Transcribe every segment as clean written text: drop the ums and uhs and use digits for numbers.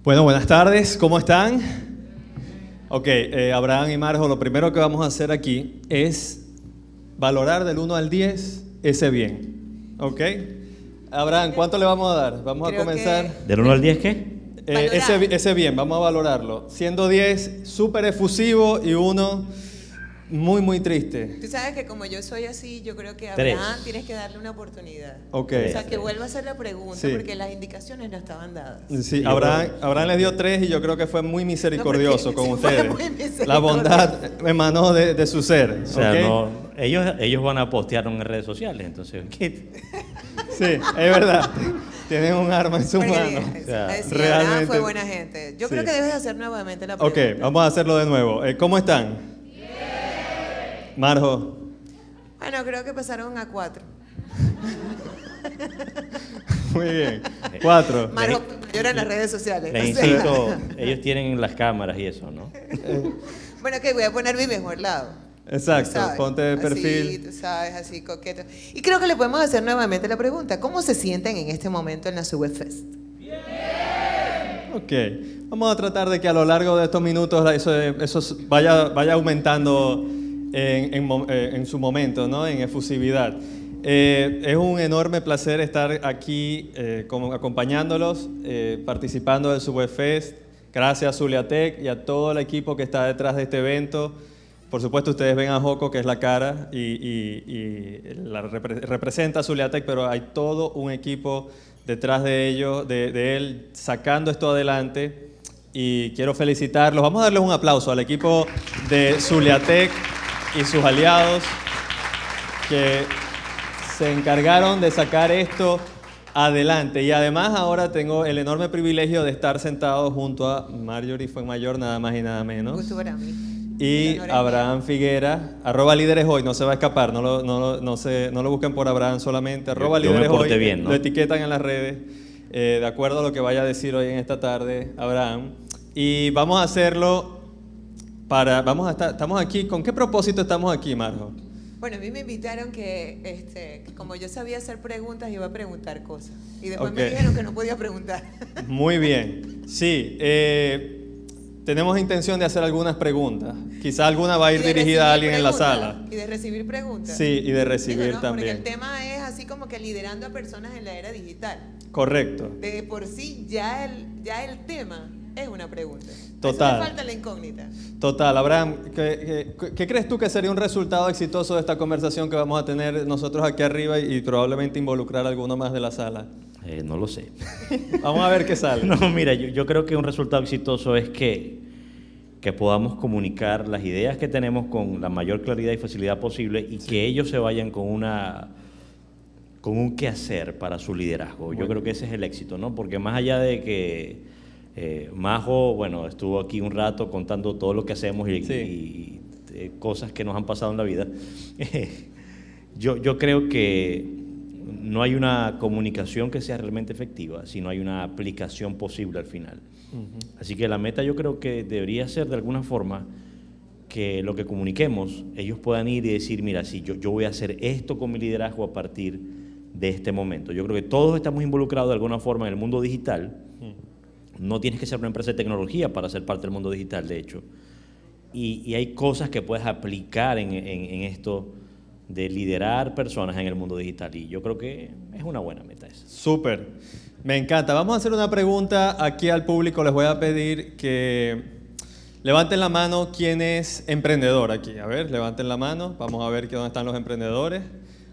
Bueno, buenas tardes, ¿cómo están? Ok, Abraham y Marjo, lo primero que vamos a hacer aquí es valorar del 1 al 10 ese bien. ¿Ok? Abraham, ¿cuánto le vamos a dar? Vamos a comenzar. ¿Del 1 al 10 qué? Ese bien, vamos a valorarlo. Siendo 10 súper efusivo y 1 muy, muy triste. Tú sabes que como yo soy así, yo creo que a Tres. Abraham tienes que darle una oportunidad. Ok. O sea, que vuelva a hacer la pregunta, Sí. porque las indicaciones no estaban dadas. Sí, Abraham les dio 3 y yo creo que fue muy misericordioso No, con porque fue ustedes. muy misericordioso. La bondad emanó de su ser. O sea, ¿ok? no, ellos van a postear en redes sociales, entonces, ¿qué? Sí, es verdad. Tienen un arma en su Porque mano. sí, sea, sí, realmente- Abraham fue buena gente. Yo creo Sí. que debes hacer nuevamente la Ok, pregunta. vamos a hacerlo de nuevo. ¿Cómo están? Marjo. Bueno, creo que pasaron a 4. Muy bien. 4. Marjo mayor en las redes sociales. Les O sea, insisto, ellos tienen las cámaras y eso, ¿no? bueno, que voy a poner mi mejor lado. Exacto, ¿Sabes? ponte de Así, perfil. tú sabes, así coqueto. Y creo que le podemos hacer nuevamente la pregunta. ¿Cómo se sienten en este momento en la Subwebfest? Ok, vamos a tratar de que a lo largo de estos minutos eso vaya aumentando en su momento, ¿no? En efusividad. Es un enorme placer estar aquí acompañándolos, participando del Subwebfest. Gracias a Zuliatec y a todo el equipo que está detrás de este evento. Por supuesto, ustedes ven a Joco, que es la cara, y representa a Zuliatec, pero hay todo un equipo detrás de ellos, de él, sacando esto adelante. Y quiero felicitarlos. Vamos a darles un aplauso al equipo de Zuliatec y sus aliados que se encargaron de sacar esto adelante. Y además ahora tengo el enorme privilegio de estar sentado junto a Marjorie Fuenmayor, nada más y nada menos. Gusto para mí. Y El honor es Abraham mío. Figuera, @líderes hoy, no se va a escapar, no lo busquen por Abraham solamente, Yo me @líderes hoy, porté bien, ¿no? lo etiquetan en las redes, de acuerdo a lo que vaya a decir hoy en esta tarde Abraham. Y vamos a hacerlo estamos aquí, ¿con qué propósito estamos aquí, Marjo? Bueno, a mí me invitaron que como yo sabía hacer preguntas, iba a preguntar cosas. Y después me Ok. dijeron que no podía preguntar. Muy bien, sí, tenemos intención de hacer algunas preguntas, quizá alguna va a ir Y de dirigida a alguien recibir en la preguntas, sala. Y de recibir preguntas. Sí, y de recibir Digo, ¿no? también. Porque el tema es así como que liderando a personas en la era digital. Correcto. De por sí, ya el tema es una pregunta. Total. Eso me falta la incógnita. Total, Abraham, ¿qué crees tú que sería un resultado exitoso de esta conversación que vamos a tener nosotros aquí arriba y probablemente involucrar a alguno más de la sala? No lo sé. Vamos a ver qué sale. No, mira, yo creo que un resultado exitoso es que podamos comunicar las ideas que tenemos con la mayor claridad y facilidad posible y que ellos se vayan con un quehacer para su liderazgo. Yo creo que ese es el éxito, ¿no? Porque más allá de que Majo, bueno, estuvo aquí un rato contando todo lo que hacemos y cosas que nos han pasado en la vida, yo creo que no hay una comunicación que sea realmente efectiva, sino hay una aplicación posible al final. Así que la meta yo creo que debería ser de alguna forma que lo que comuniquemos, ellos puedan ir y decir, mira, sí, yo voy a hacer esto con mi liderazgo a partir de este momento. Yo creo que todos estamos involucrados de alguna forma en el mundo digital. No tienes que ser una empresa de tecnología para ser parte del mundo digital, de hecho. Y hay cosas que puedes aplicar en esto de liderar personas en el mundo digital. Y yo creo que es una buena meta esa. Súper, me encanta. Vamos a hacer una pregunta aquí al público. Les voy a pedir que levanten la mano quién es emprendedor aquí. A ver, levanten la mano. Vamos a ver dónde están los emprendedores.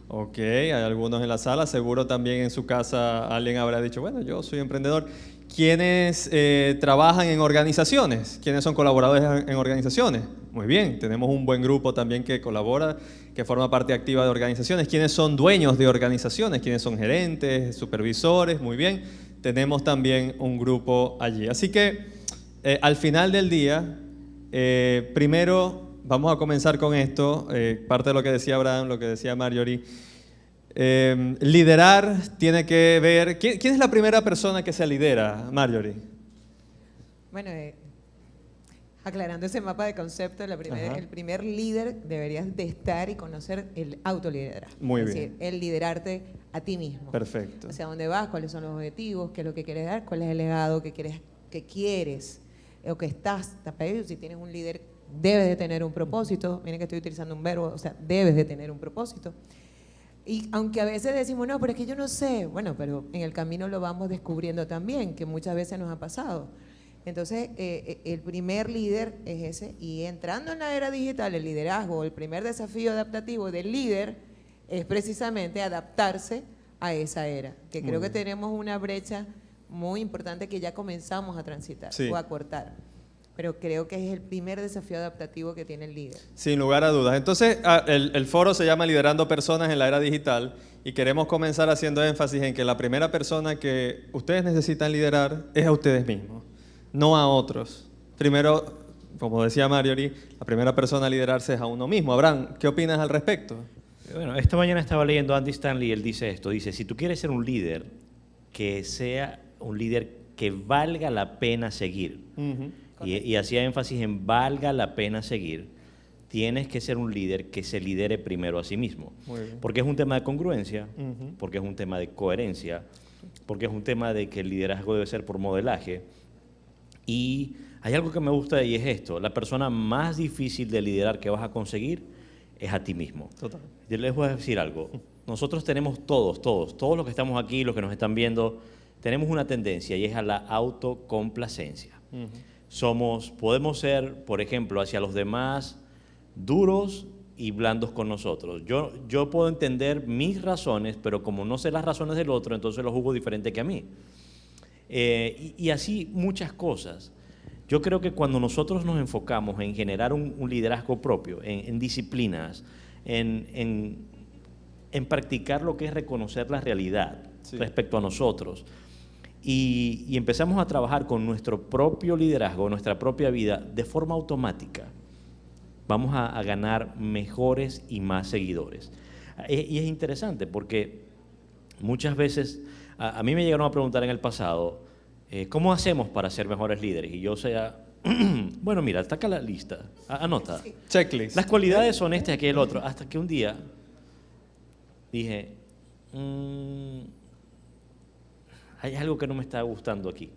Ok, hay algunos en la sala. Seguro también en su casa alguien habrá dicho, bueno, yo soy emprendedor. ¿Quiénes trabajan en organizaciones? ¿Quiénes son colaboradores en organizaciones? Muy bien, tenemos un buen grupo también que colabora, que forma parte activa de organizaciones. ¿Quiénes son dueños de organizaciones? ¿Quiénes son gerentes, supervisores? Muy bien, tenemos también un grupo allí. Así que al final del día, primero vamos a comenzar con esto, parte de lo que decía Abraham, lo que decía Marjorie. Liderar tiene que ver... ¿Quién es la primera persona que se lidera, Marjorie? Bueno, aclarando ese mapa de concepto, Ajá. el primer líder deberías de estar y conocer el autoliderazgo. Muy es bien. decir, el liderarte a ti mismo. Perfecto. Hacia dónde vas, cuáles son los objetivos, qué es lo que quieres dar, cuál es el legado que quieres que quieres o que estás, si tienes un líder, debes de tener un propósito. Miren que estoy utilizando un verbo, o sea, debes de tener un propósito. Y aunque a veces decimos, no, pero es que yo no sé, bueno, pero en el camino lo vamos descubriendo también, que muchas veces nos ha pasado. Entonces, el primer líder es ese, y entrando en la era digital, el liderazgo, el primer desafío adaptativo del líder es precisamente adaptarse a esa era, que creo que tenemos una brecha muy importante que ya comenzamos a transitar o a cortar. Pero creo que es el primer desafío adaptativo que tiene el líder. Sin lugar a dudas. Entonces, el foro se llama Liderando Personas en la Era Digital y queremos comenzar haciendo énfasis en que la primera persona que ustedes necesitan liderar es a ustedes mismos, no a otros. Primero, como decía Marjorie, la primera persona a liderarse es a uno mismo. Abraham, ¿qué opinas al respecto? Bueno, esta mañana estaba leyendo a Andy Stanley, él dice esto, dice, si tú quieres ser un líder, que sea un líder que valga la pena seguir, y hacía énfasis en valga la pena seguir, tienes que ser un líder que se lidere primero a sí mismo, porque es un tema de congruencia, porque es un tema de coherencia, porque es un tema de que el liderazgo debe ser por modelaje, y hay algo que me gusta y es esto, la persona más difícil de liderar que vas a conseguir es a ti mismo. Total. Yo les voy a decir algo. Nosotros tenemos todos los que estamos aquí, los que nos están viendo, tenemos una tendencia y es a la autocomplacencia. Podemos ser, por ejemplo, hacia los demás duros y blandos con nosotros. Yo puedo entender mis razones, pero como no sé las razones del otro, entonces lo juzgo diferente que a mí. Y así muchas cosas. Yo creo que cuando nosotros nos enfocamos en generar un liderazgo propio, en disciplinas, en practicar lo que es reconocer la realidad respecto a nosotros, y empezamos a trabajar con nuestro propio liderazgo, nuestra propia vida, de forma automática, vamos a ganar mejores y más seguidores. Y es interesante porque muchas veces, a mí me llegaron a preguntar en el pasado, ¿cómo hacemos para ser mejores líderes? Y yo bueno, mira, está acá la lista, anota. Sí. Checklist. Las cualidades son este, aquel, el otro. Hasta que un día dije, hay algo que no me está gustando aquí.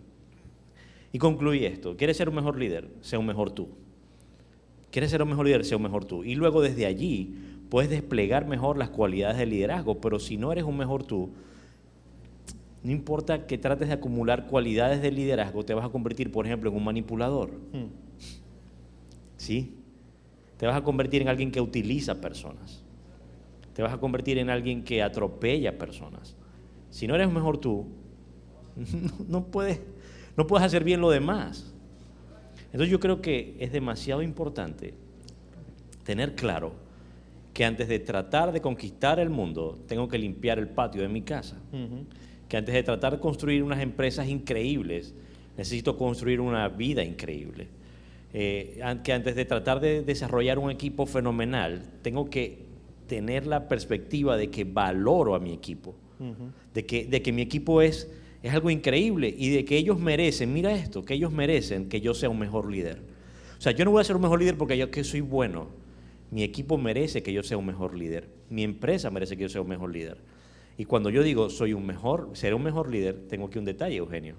Y concluí esto, ¿quieres ser un mejor líder? Sé un mejor tú. ¿Quieres ser un mejor líder? Sé un mejor tú. Y luego desde allí puedes desplegar mejor las cualidades del liderazgo, pero si no eres un mejor tú, no importa que trates de acumular cualidades de liderazgo, te vas a convertir, por ejemplo, en un manipulador. ¿Sí? Te vas a convertir en alguien que utiliza personas. Te vas a convertir en alguien que atropella personas. Si no eres mejor tú, no puedes hacer bien lo demás. Entonces yo creo que es demasiado importante tener claro que antes de tratar de conquistar el mundo, tengo que limpiar el patio de mi casa. Que antes de tratar de construir unas empresas increíbles, necesito construir una vida increíble. Que antes de tratar de desarrollar un equipo fenomenal, tengo que tener la perspectiva de que valoro a mi equipo, de que mi equipo es algo increíble y de que ellos merecen, mira esto, que ellos merecen que yo sea un mejor líder. O sea, yo no voy a ser un mejor líder porque yo que soy bueno. Mi equipo merece que yo sea un mejor líder. Mi empresa merece que yo sea un mejor líder. Y cuando yo digo seré un mejor líder, tengo aquí un detalle, Eugenio.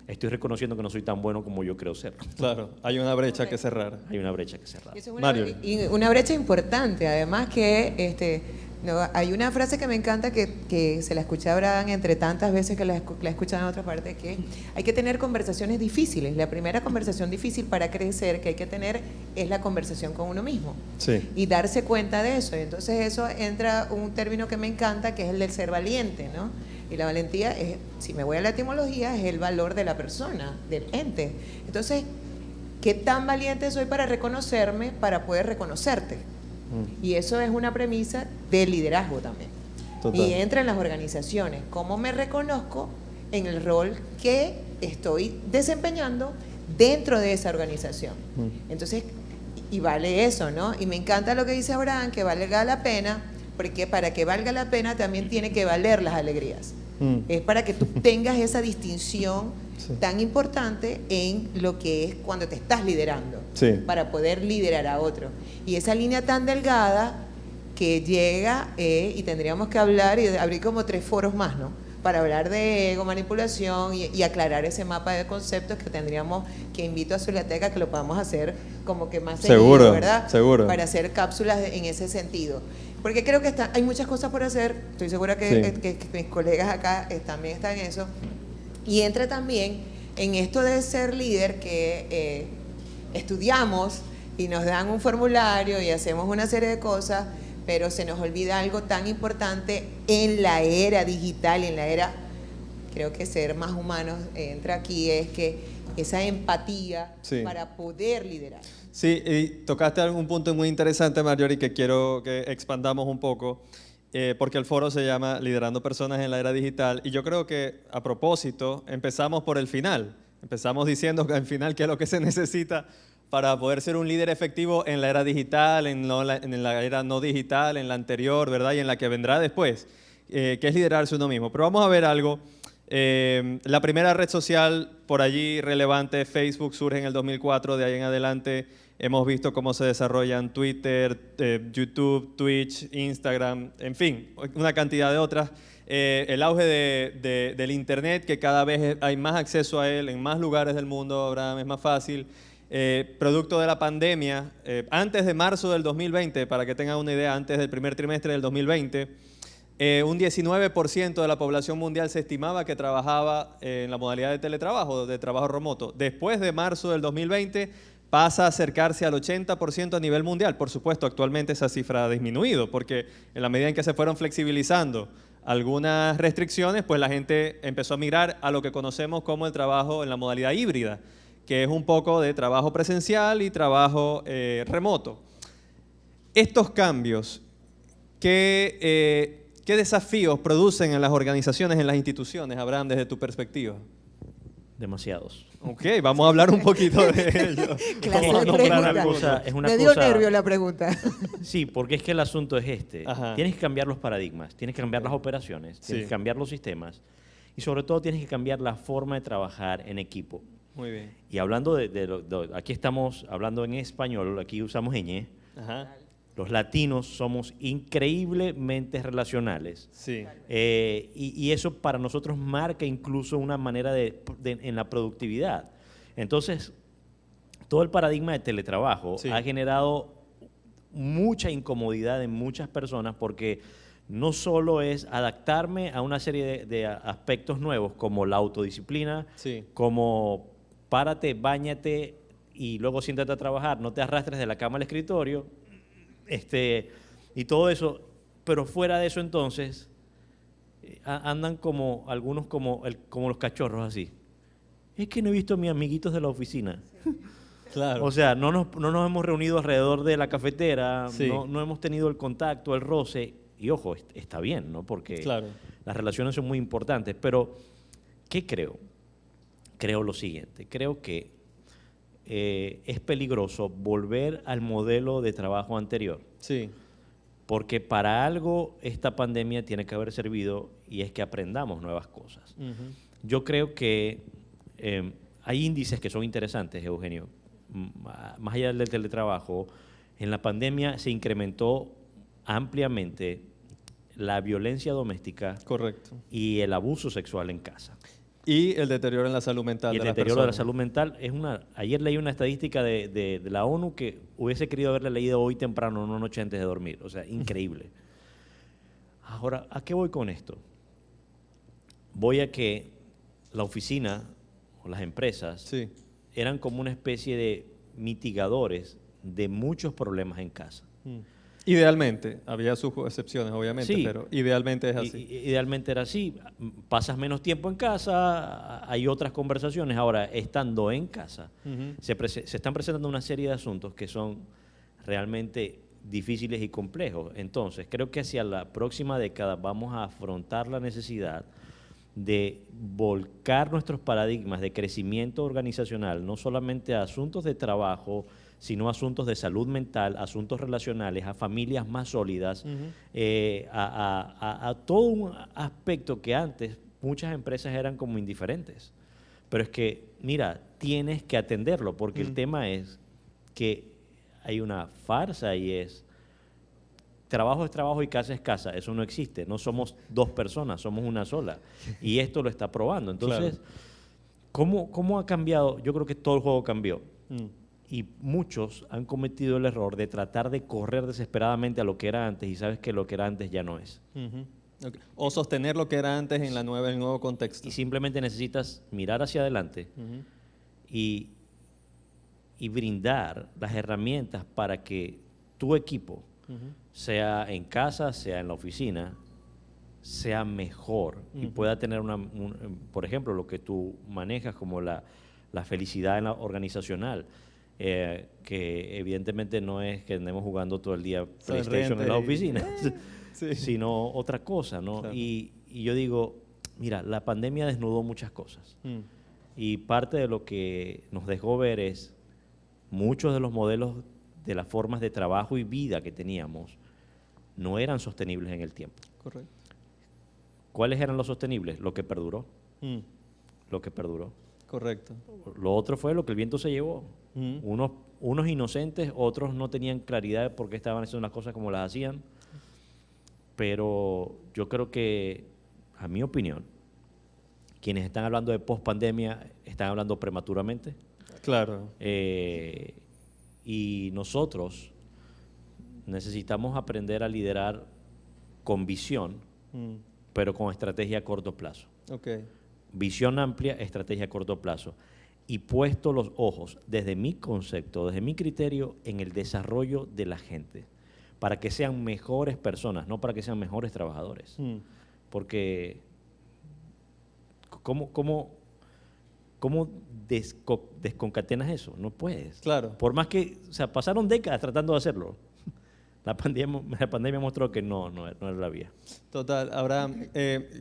Estoy reconociendo que no soy tan bueno como yo creo ser. Claro, hay una brecha que cerrar. Hay una brecha que cerrar. Eso es Marjorie. una brecha importante, además que hay una frase que me encanta que se la escuché a Abraham entre tantas veces que la he escuchado en otra parte, que hay que tener conversaciones difíciles. La primera conversación difícil para crecer que hay que tener es la conversación con uno mismo. Sí. Y darse cuenta de eso. Entonces eso entra un término que me encanta, que es el del ser valiente, ¿no? Y la valentía es, si me voy a la etimología, es el valor de la persona, del ente. Entonces, ¿qué tan valiente soy para reconocerme, para poder reconocerte? Y eso es una premisa del liderazgo también. Total. Y entra en las organizaciones. ¿Cómo me reconozco en el rol que estoy desempeñando dentro de esa organización? Entonces, y vale eso, ¿no? Y me encanta lo que dice Abraham, que valga la pena, porque para que valga la pena también tiene que valer las alegrías. Es para que tú tengas esa distinción tan importante en lo que es cuando te estás liderando, para poder liderar a otro. Y esa línea tan delgada que llega, y tendríamos que hablar y abrir como 3 foros más, ¿no? para hablar de ego, manipulación y aclarar ese mapa de conceptos que tendríamos, que invito a Zuliateca que lo podamos hacer como que más Seguro, seguido, ¿verdad? seguro. Para hacer cápsulas en ese sentido. Porque creo que hay muchas cosas por hacer, estoy segura que, Sí. que mis colegas acá también están en eso. Y entra también en esto de ser líder que estudiamos y nos dan un formulario y hacemos una serie de cosas, pero se nos olvida algo tan importante en la era digital, en la era, creo que ser más humanos entra aquí, es que esa empatía Sí. para poder liderar. Sí, y tocaste algún punto muy interesante, Marjorie, que quiero que expandamos un poco, porque el foro se llama Liderando Personas en la Era Digital, y yo creo que, a propósito, empezamos por el final. Empezamos diciendo que al final qué es lo que se necesita para poder ser un líder efectivo en la era digital, en la era no digital, en la anterior, ¿verdad? Y en la que vendrá después, que es liderarse uno mismo. Pero vamos a ver algo. La primera red social por allí relevante, Facebook, surge en el 2004. De ahí en adelante hemos visto cómo se desarrollan Twitter, YouTube, Twitch, Instagram, en fin, una cantidad de otras. El auge del Internet, que cada vez hay más acceso a él en más lugares del mundo, ahora es más fácil. Producto de la pandemia, antes de marzo del 2020, para que tengan una idea, antes del primer trimestre del 2020, un 19% de la población mundial se estimaba que trabajaba en la modalidad de teletrabajo, de trabajo remoto. Después de marzo del 2020 pasa a acercarse al 80% a nivel mundial. Por supuesto, actualmente esa cifra ha disminuido, porque en la medida en que se fueron flexibilizando algunas restricciones, pues la gente empezó a migrar a lo que conocemos como el trabajo en la modalidad híbrida, que es un poco de trabajo presencial y trabajo remoto. Estos cambios, ¿qué desafíos producen en las organizaciones, en las instituciones, Abraham, desde tu perspectiva? Demasiados. Ok, vamos a hablar un poquito de ello. Clase Vamos a de nombrar pregunta. algunos. Es una Me dio cosa- nervio la pregunta. Sí, porque es que el asunto es este. Ajá. Tienes que cambiar los paradigmas, tienes que cambiar las operaciones, tienes Sí. que cambiar los sistemas y sobre todo tienes que cambiar la forma de trabajar en equipo. Muy bien. Y hablando aquí estamos hablando en español, aquí usamos ñ. Ajá. Los latinos somos increíblemente relacionales. Sí. Y eso para nosotros marca incluso una manera en la productividad. Entonces, todo el paradigma de teletrabajo Sí. ha generado mucha incomodidad en muchas personas porque no solo es adaptarme a una serie de aspectos nuevos como la autodisciplina, Sí. como párate, báñate y luego siéntate a trabajar, no te arrastres de la cama al escritorio, y todo eso, pero fuera de eso entonces andan como algunos como los cachorros así. Es que no he visto a mis amiguitos de la oficina. Claro. O sea, no nos hemos reunido alrededor de la cafetera, Sí. no hemos tenido el contacto, el roce. Y ojo, está bien, ¿no? Porque Claro. las relaciones son muy importantes. Pero, ¿qué creo? Creo lo siguiente. Creo que es peligroso volver al modelo de trabajo anterior. Sí. Porque para algo esta pandemia tiene que haber servido y es que aprendamos nuevas cosas. Ujú. Yo creo que hay índices que son interesantes, Eugenio. Más allá del teletrabajo, en la pandemia se incrementó ampliamente la violencia doméstica Correcto. y el abuso sexual en casa. Y el deterioro en la salud mental Y el de las deterioro de la personas. salud mental es ayer leí una estadística de la ONU que hubiese querido haberla leído hoy temprano, una noche antes de dormir. O sea, increíble. Ahora, ¿a qué voy con esto? Voy a que la oficina o las empresas Sí. eran como una especie de mitigadores de muchos problemas en casa. Mm. Idealmente, había sus excepciones, obviamente, Sí. pero idealmente es así. Idealmente era así. Pasas menos tiempo en casa, hay otras conversaciones. Ahora, estando en casa, Ujú. se están presentando una serie de asuntos que son realmente difíciles y complejos. Entonces, creo que hacia la próxima década vamos a afrontar la necesidad de volcar nuestros paradigmas de crecimiento organizacional, no solamente a asuntos de trabajo, sino a asuntos de salud mental, asuntos relacionales, a familias más sólidas, a todo un aspecto que antes muchas empresas eran como indiferentes. Pero es que, mira, tienes que atenderlo, porque el tema es que hay una farsa y es, trabajo es trabajo y casa es casa. Eso no existe. No somos dos personas, somos una sola. Y esto lo está probando. Entonces, ¿cómo ha cambiado? Yo creo que todo el juego cambió. Y muchos han cometido el error de tratar de correr desesperadamente a lo que era antes y sabes que lo que era antes ya no es. Okay. O sostener lo que era antes en el nuevo contexto. Y simplemente necesitas mirar hacia adelante y brindar las herramientas para que tu equipo, sea en casa, sea en la oficina, sea mejor y pueda tener por ejemplo, lo que tú manejas como la felicidad en la organizacional. Que evidentemente no es que andemos jugando todo el día PlayStation en la oficina, sino otra cosa, ¿no? Claro. Y yo digo, mira, la pandemia desnudó muchas cosas. Y parte de lo que nos dejó ver es muchos de los modelos de las formas de trabajo y vida que teníamos no eran sostenibles en el tiempo. Correcto. ¿Cuáles eran los sostenibles? Lo que perduró. Lo que perduró. Correcto. Lo otro fue lo que el viento se llevó. Unos inocentes, otros no tenían claridad de por qué estaban haciendo las cosas como las hacían. Pero yo creo que, a mi opinión, quienes están hablando de post-pandemia están hablando prematuramente. Claro. Y nosotros necesitamos aprender a liderar con visión, pero con estrategia a corto plazo. Okay. Visión amplia, estrategia a corto plazo. Y puesto los ojos, desde mi concepto, desde mi criterio, en el desarrollo de la gente, para que sean mejores personas, no para que sean mejores trabajadores. Porque, ¿cómo desconcatenas eso? No puedes. Claro. Por más que, o sea, pasaron décadas tratando de hacerlo. La pandemia mostró que no era la vía. Total. Abraham,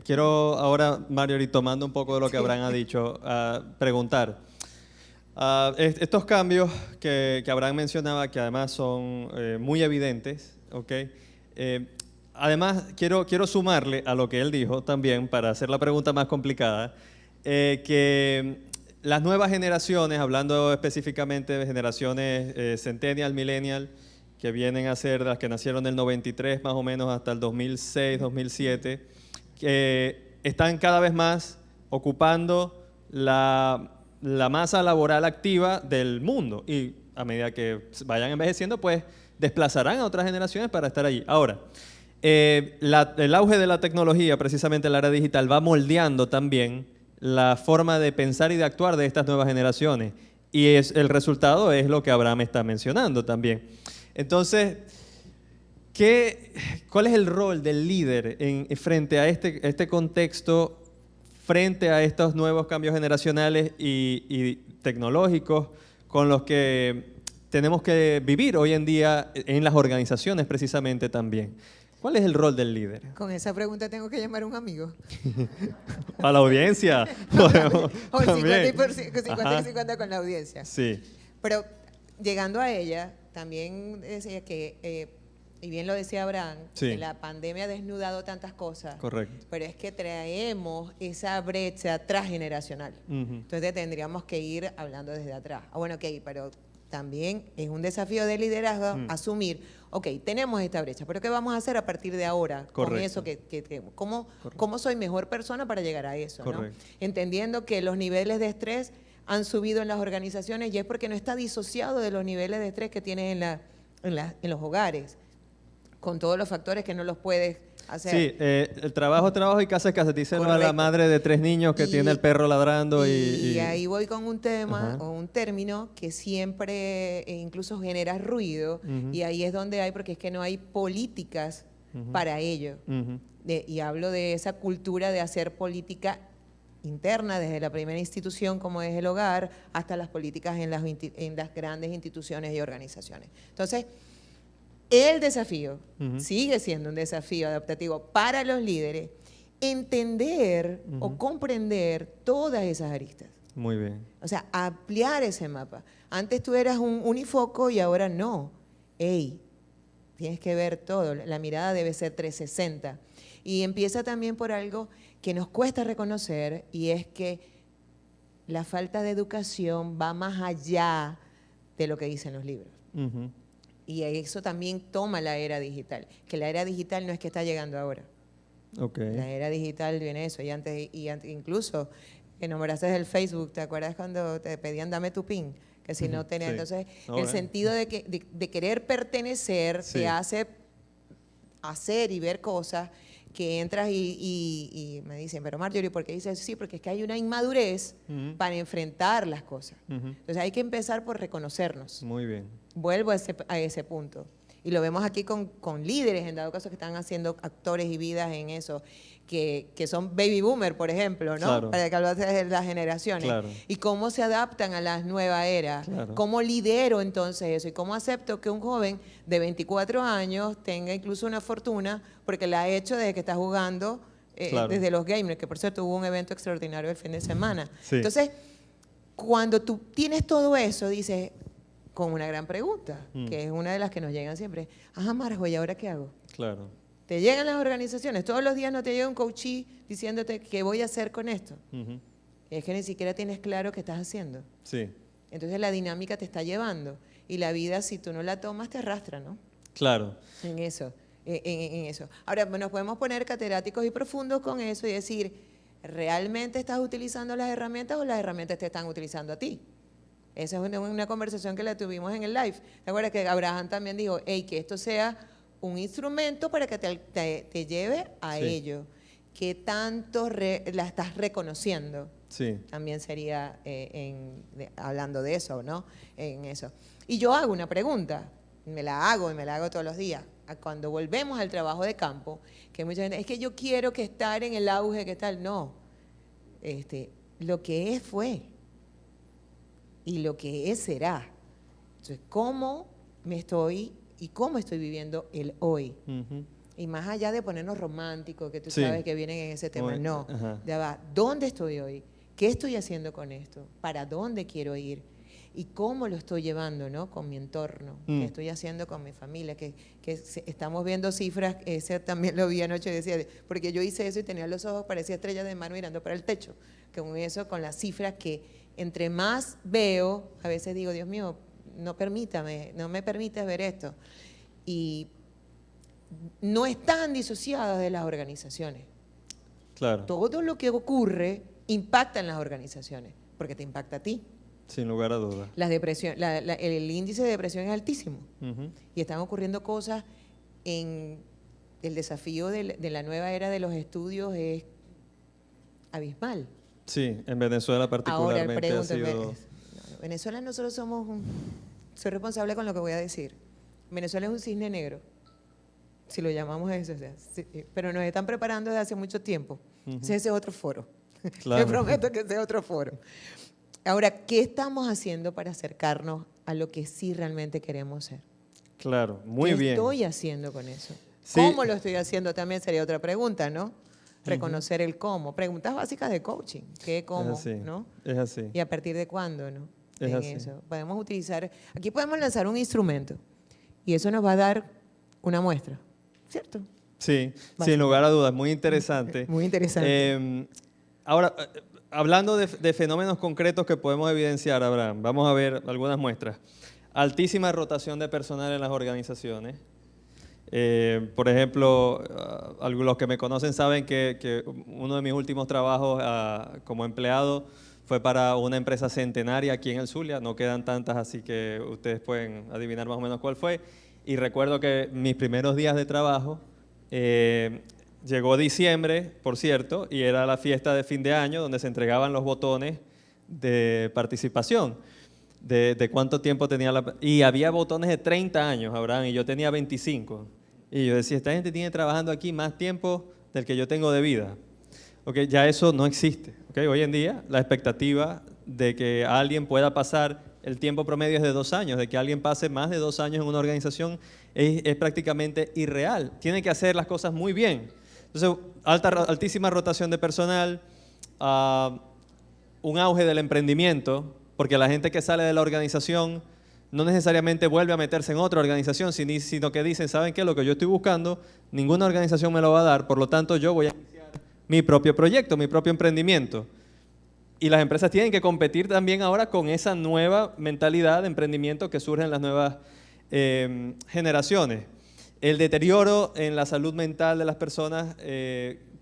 quiero ahora, Mario, y tomando un poco de lo que Abraham ha dicho, preguntar. Estos cambios que Abraham mencionaba, que además son muy evidentes, ¿okay? Además, quiero sumarle a lo que él dijo también, para hacer la pregunta más complicada, que las nuevas generaciones, hablando específicamente de generaciones Centennial, Millennial, que vienen a ser las que nacieron del 93 más o menos hasta el 2006, 2007, que están cada vez más ocupando la masa laboral activa del mundo y a medida que vayan envejeciendo, pues desplazarán a otras generaciones para estar allí. Ahora, el auge de la tecnología, precisamente el área digital, va moldeando también la forma de pensar y de actuar de estas nuevas generaciones y el resultado es lo que Abraham está mencionando también. Entonces, ¿cuál es el rol del líder frente a este contexto, frente a estos nuevos cambios generacionales y tecnológicos con los que tenemos que vivir hoy en día en las organizaciones precisamente también? ¿Cuál es el rol del líder? Con esa pregunta tengo que llamar a un amigo. A la audiencia. O 50 y 50 con la audiencia. Sí. Pero llegando a ella, también decía que, y bien lo decía Abraham, que la pandemia ha desnudado tantas cosas. Correcto. Pero es que traemos esa brecha transgeneracional. Entonces tendríamos que ir hablando desde atrás. Ok, pero también es un desafío de liderazgo asumir, ok, tenemos esta brecha, pero ¿qué vamos a hacer a partir de ahora? Correcto. Con eso, ¿cómo soy mejor persona para llegar a eso? Correcto. ¿No? Entendiendo que los niveles de estrés han subido en las organizaciones y es porque no está disociado de los niveles de estrés que tienes en los hogares, con todos los factores que no los puedes hacer. Sí, el trabajo es trabajo y casa es casa. Dice la madre de 3 niños que tiene el perro ladrando. Y ahí voy con un tema o un término que siempre incluso genera ruido y ahí es donde hay, porque es que no hay políticas para ello. Y hablo de esa cultura de hacer política interna desde la primera institución como es el hogar hasta las políticas en las grandes instituciones y organizaciones. Entonces, el desafío sigue siendo un desafío adaptativo para los líderes, entender o comprender todas esas aristas. Muy bien. O sea, ampliar ese mapa. Antes tú eras un unifoco y ahora no. Tienes que ver todo, la mirada debe ser 360. Y empieza también por algo que nos cuesta reconocer y es que la falta de educación va más allá de lo que dicen los libros. Y eso también toma la era digital, que la era digital no es que está llegando ahora. Okay. La era digital viene eso, y antes incluso que nombraste del Facebook, ¿te acuerdas cuando te pedían dame tu PIN? Que si no tenías, Sí. entonces No, el sentido de querer pertenecer Sí. te hace hacer y ver cosas que entras y me dicen, pero Marjorie, ¿por qué dices eso? Sí, porque es que hay una inmadurez Ujú. para enfrentar las cosas. Ujú. Entonces hay que empezar por reconocernos. Muy bien. Vuelvo a ese punto. Y lo vemos aquí con líderes, en dado caso, que están haciendo actores y vidas en eso, que son baby boomer, por ejemplo, ¿no? Claro. Para que hablaste de las generaciones. Claro. Y cómo se adaptan a las nuevas eras. Claro. Cómo lidero entonces eso. Y cómo acepto que un joven de 24 años tenga incluso una fortuna, porque la ha hecho desde que está jugando, Claro. desde los gamers, que por cierto hubo un evento extraordinario el fin de semana. Sí. Entonces, cuando tú tienes todo eso, dices, con una gran pregunta, que es una de las que nos llegan siempre. Ajá, Marjo, ¿y ahora qué hago? Claro. Te llegan las organizaciones, todos los días no te llega un coachee diciéndote qué voy a hacer con esto. Ujú. Es que ni siquiera tienes claro qué estás haciendo. Sí. Entonces la dinámica te está llevando. Y la vida, si tú no la tomas, te arrastra, ¿no? Claro. En eso. En eso. Ahora, nos podemos poner catedráticos y profundos con eso y decir, ¿realmente estás utilizando las herramientas o las herramientas te están utilizando a ti? Esa es una conversación que la tuvimos en el live. ¿Te acuerdas que Abraham también dijo, hey, que esto sea un instrumento para que te lleve a Sí. ello? ¿Qué tanto la estás reconociendo? Sí. También sería hablando de eso, ¿no? En eso. Y yo hago una pregunta, me la hago todos los días. Cuando volvemos al trabajo de campo, que mucha gente, es que yo quiero que estar en el auge, que tal. No. Lo que es fue. Y lo que es será. Entonces, ¿cómo me estoy y cómo estoy viviendo el hoy? Ujú. Y más allá de ponernos románticos, que tú Sí. sabes que vienen en ese tema, Muy- no. ajá. Ya va, ¿dónde estoy hoy? ¿Qué estoy haciendo con esto? ¿Para dónde quiero ir? ¿Y cómo lo estoy llevando, no? Con mi entorno. ¿Qué estoy haciendo con mi familia? Estamos viendo cifras, ese también lo vi anoche, decía, porque yo hice eso y tenía los ojos, parecía estrellas de mar mirando para el techo. Con eso, con las cifras que entre más veo, a veces digo, Dios mío, no me permitas ver esto. Y no están disociadas de las organizaciones. Claro. Todo lo que ocurre impacta en las organizaciones, porque te impacta a ti. Sin lugar a dudas. El índice de depresión es altísimo Ujú. y están ocurriendo cosas en el desafío de la nueva era de los estudios es abismal. Sí, en Venezuela Ahora, particularmente ha pregunto, sido... Venezuela nosotros soy responsable con lo que voy a decir. Venezuela es un cisne negro, si lo llamamos eso, o sea, sí, pero nos están preparando desde hace mucho tiempo. Ese es otro foro. Claro. Te prometo que ese es otro foro. Ahora, ¿qué estamos haciendo para acercarnos a lo que sí realmente queremos ser? Claro, muy ¿Qué bien. estoy haciendo con eso? Sí. ¿Cómo lo estoy haciendo? También sería otra pregunta, ¿no? Reconocer el cómo. Preguntas básicas de coaching. ¿Qué, cómo? Es así. ¿No? Es así. ¿Y a partir de cuándo, no? Es En así. eso. Podemos utilizar, aquí podemos lanzar un instrumento y eso nos va a dar una muestra, ¿cierto? Sí, Básico. sin lugar a dudas, muy interesante. Muy interesante. Ahora, hablando de fenómenos concretos que podemos evidenciar, Abraham, vamos a ver algunas muestras. Altísima rotación de personal en las organizaciones. Por ejemplo, los que me conocen saben que uno de mis últimos trabajos como empleado fue para una empresa centenaria aquí en el Zulia. No quedan tantas, así que ustedes pueden adivinar más o menos cuál fue. Y recuerdo que mis primeros días de trabajo, llegó diciembre, por cierto, y era la fiesta de fin de año donde se entregaban los botones de participación, de cuánto tiempo tenía y había botones de 30 años, Abraham, y yo tenía 25. Y yo decía, esta gente tiene trabajando aquí más tiempo del que yo tengo de vida. Okay, ya eso no existe. Okay, hoy en día la expectativa de que alguien pueda pasar, el tiempo promedio es de 2 años, de que alguien pase más de 2 años en una organización es prácticamente irreal. Tiene que hacer las cosas muy bien. Entonces, altísima rotación de personal, un auge del emprendimiento, porque la gente que sale de la organización no necesariamente vuelve a meterse en otra organización, sino que dicen, ¿saben qué? Lo que yo estoy buscando, ninguna organización me lo va a dar, por lo tanto yo voy a iniciar mi propio proyecto, mi propio emprendimiento. Y las empresas tienen que competir también ahora con esa nueva mentalidad de emprendimiento que surge en las nuevas generaciones. El deterioro en la salud mental de las personas,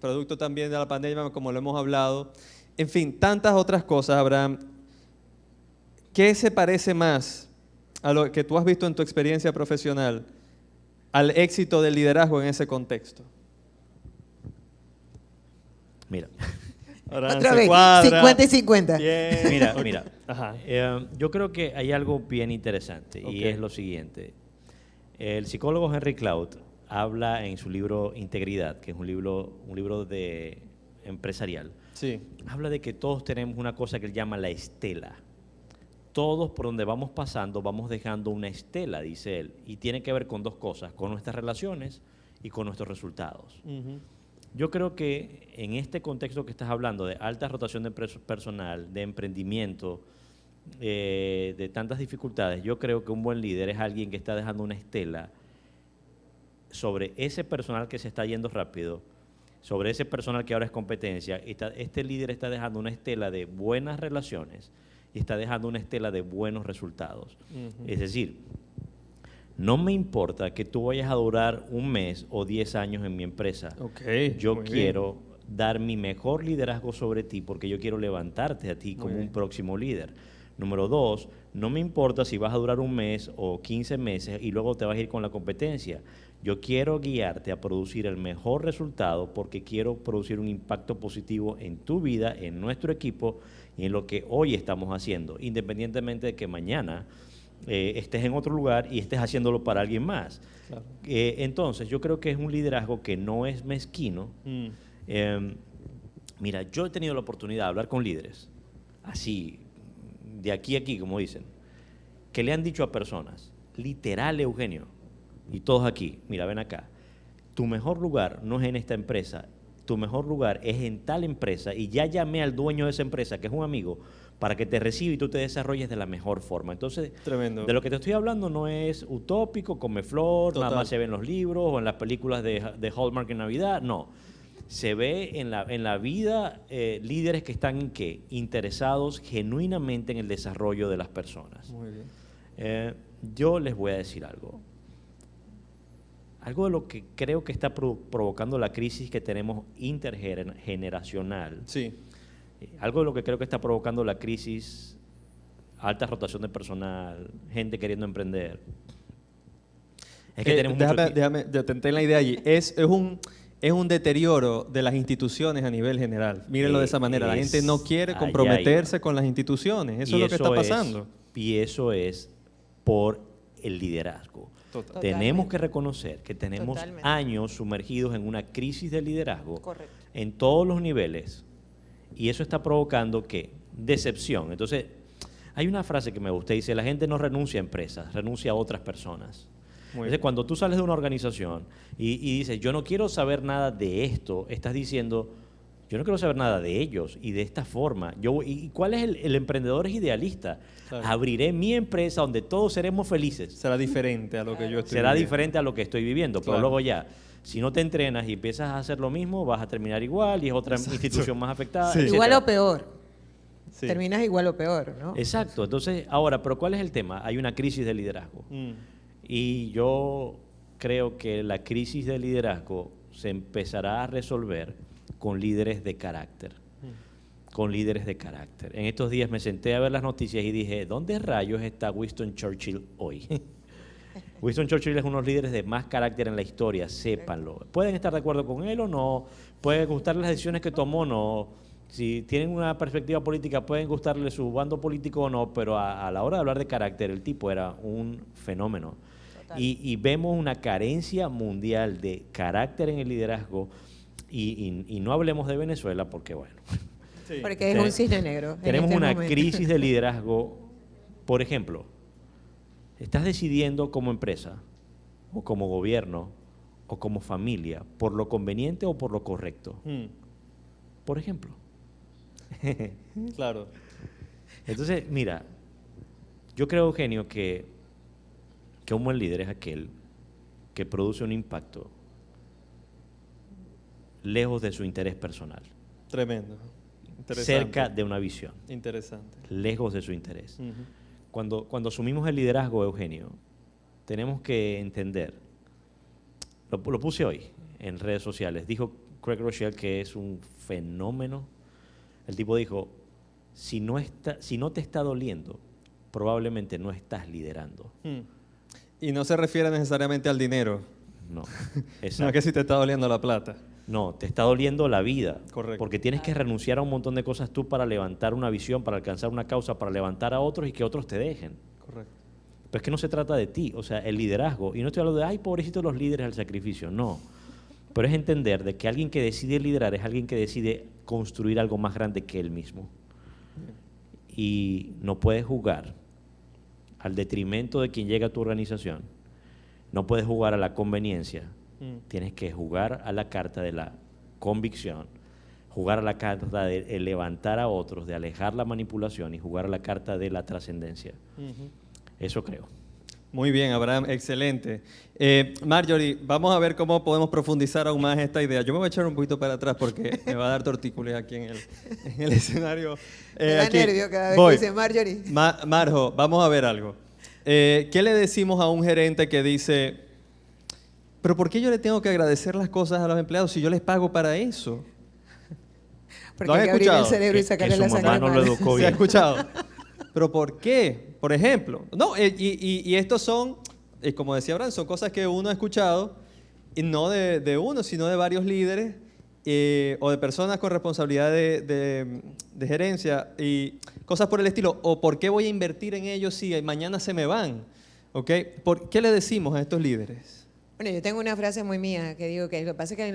producto también de la pandemia, como lo hemos hablado. En fin, tantas otras cosas, Abraham. ¿Qué se parece más a lo que tú has visto en tu experiencia profesional al éxito del liderazgo en ese contexto? Mira. Abraham Otra se vez, cuadra. 50 y 50. Bien. Mira. Ajá. Yo creo que hay algo bien interesante y es lo siguiente. El psicólogo Henry Cloud habla en su libro Integridad, que es un libro de empresarial. Sí. Habla de que todos tenemos una cosa que él llama la estela. Todos por donde vamos pasando vamos dejando una estela, dice él, y tiene que ver con dos cosas, con nuestras relaciones y con nuestros resultados. Yo creo que en este contexto que estás hablando de alta rotación de personal, de emprendimiento, de tantas dificultades, yo creo que un buen líder es alguien que está dejando una estela sobre ese personal que se está yendo rápido, sobre ese personal que ahora es competencia. Este líder está dejando una estela de buenas relaciones y está dejando una estela de buenos resultados. Es decir, no me importa que tú vayas a durar un mes o 10 años en mi empresa. Yo quiero dar mi mejor liderazgo sobre ti porque yo quiero levantarte a ti como un próximo líder. Número 2, no me importa si vas a durar un mes o 15 meses y luego te vas a ir con la competencia. Yo quiero guiarte a producir el mejor resultado porque quiero producir un impacto positivo en tu vida, en nuestro equipo y en lo que hoy estamos haciendo, independientemente de que mañana estés en otro lugar y estés haciéndolo para alguien más. Claro. Entonces, yo creo que es un liderazgo que no es mezquino. Mira, yo he tenido la oportunidad de hablar con líderes, así, de aquí a aquí, como dicen, que le han dicho a personas, literal, Eugenio, y todos aquí, mira, ven acá, tu mejor lugar no es en esta empresa, tu mejor lugar es en tal empresa y ya llamé al dueño de esa empresa, que es un amigo, para que te reciba y tú te desarrolles de la mejor forma. Entonces, tremendo. De lo que te estoy hablando no es utópico, come flor, nada más se ve en los libros o en las películas de Hallmark en Navidad, no. Se ve en la vida líderes que están interesados genuinamente en el desarrollo de las personas. Muy bien. Yo les voy a decir algo. Algo de lo que creo que está provocando la crisis que tenemos intergeneracional. Sí. Algo de lo que creo que está provocando la crisis, alta rotación de personal, gente queriendo emprender. Es que tenemos déjame detener la idea allí. Es un deterioro de las instituciones a nivel general. Mírenlo de esa manera. La gente no quiere comprometerse con las instituciones. Eso es lo que está pasando. Y eso es por el liderazgo. Total. Tenemos que reconocer que tenemos años sumergidos en una crisis de liderazgo en todos los niveles y eso está provocando ¿qué? Decepción. Entonces, hay una frase que me gusta, dice, la gente no renuncia a empresas, renuncia a otras personas. Entonces, cuando tú sales de una organización y dices, yo no quiero saber nada de esto, estás diciendo, yo no quiero saber nada de ellos y de esta forma. ¿Y cuál es el emprendedor es idealista? Claro. Abriré mi empresa donde todos seremos felices. Será diferente a lo que yo estoy viviendo. Será viviendo. diferente a lo que estoy viviendo, claro. Pero luego ya, si no te entrenas y empiezas a hacer lo mismo, vas a terminar igual y es otra institución más afectada. Sí. Igual o peor. Sí. Terminas igual o peor, ¿no? Exacto. Entonces, ahora, ¿pero cuál es el tema? Hay una crisis de liderazgo. Y yo creo que la crisis de liderazgo se empezará a resolver con líderes de carácter. Con líderes de carácter. En estos días me senté a ver las noticias y dije, ¿dónde rayos está Winston Churchill hoy? Winston Churchill es uno de los líderes de más carácter en la historia, sépanlo. Pueden estar de acuerdo con él o no, pueden gustarle las decisiones que tomó o no. Si tienen una perspectiva política, pueden gustarle su bando político o no, pero a la hora de hablar de carácter, el tipo era un fenómeno. Y vemos una carencia mundial de carácter en el liderazgo y no hablemos de Venezuela porque, bueno... Sí. Porque es un cisne negro. Tenemos una crisis de liderazgo. Por ejemplo, estás decidiendo como empresa o como gobierno o como familia por lo conveniente o por lo correcto. Por ejemplo. Claro. Entonces, mira, yo creo, Eugenio, que un buen líder es aquel que produce un impacto lejos de su interés personal. Tremendo. Cerca de una visión. Interesante. Lejos de su interés. Cuando asumimos el liderazgo, Eugenio, tenemos que entender, lo puse hoy en redes sociales, dijo Craig Rochelle que es un fenómeno. El tipo dijo, si no te está doliendo, probablemente no estás liderando. Y no se refiere necesariamente al dinero. No, No exacto. es que si te está doliendo la plata. No, te está doliendo la vida. Correcto. Porque tienes que renunciar a un montón de cosas tú para levantar una visión, para alcanzar una causa, para levantar a otros y que otros te dejen. Correcto. Pero es que no se trata de ti, o sea, el liderazgo. Y no estoy hablando de, ay, pobrecitos los líderes al sacrificio. No. Pero es entender de que alguien que decide liderar es alguien que decide construir algo más grande que él mismo. Y no puedes jugar al detrimento de quien llega a tu organización. No puedes jugar a la conveniencia. Tienes que jugar a la carta de la convicción, jugar a la carta de levantar a otros, de alejar la manipulación y jugar a la carta de la trascendencia. Eso creo. Muy bien, Abraham, excelente. Marjorie, vamos a ver cómo podemos profundizar aún más esta idea. Yo me voy a echar un poquito para atrás porque me va a dar tortícolis aquí en el escenario. Me da aquí. nervio cada vez Voy. que dice Marjorie. Marjo, vamos a ver algo. ¿Qué le decimos a un gerente que dice, pero ¿por qué yo le tengo que agradecer las cosas a los empleados si yo les pago para eso? Porque ¿Lo has hay que abrir el escuchado? cerebro y Que sacarle su la mamá sangre no lo mala. educó ¿Se ha bien. escuchado? ¿Pero por qué? Por ejemplo. No, y estos son, como decía Abraham, son cosas que uno ha escuchado, y no de uno, sino de varios líderes o de personas con responsabilidad de gerencia y cosas por el estilo. ¿O por qué voy a invertir en ellos si mañana se me van? ¿Ok? ¿Por qué le decimos a estos líderes? Bueno, yo tengo una frase muy mía que digo que lo que pasa es que en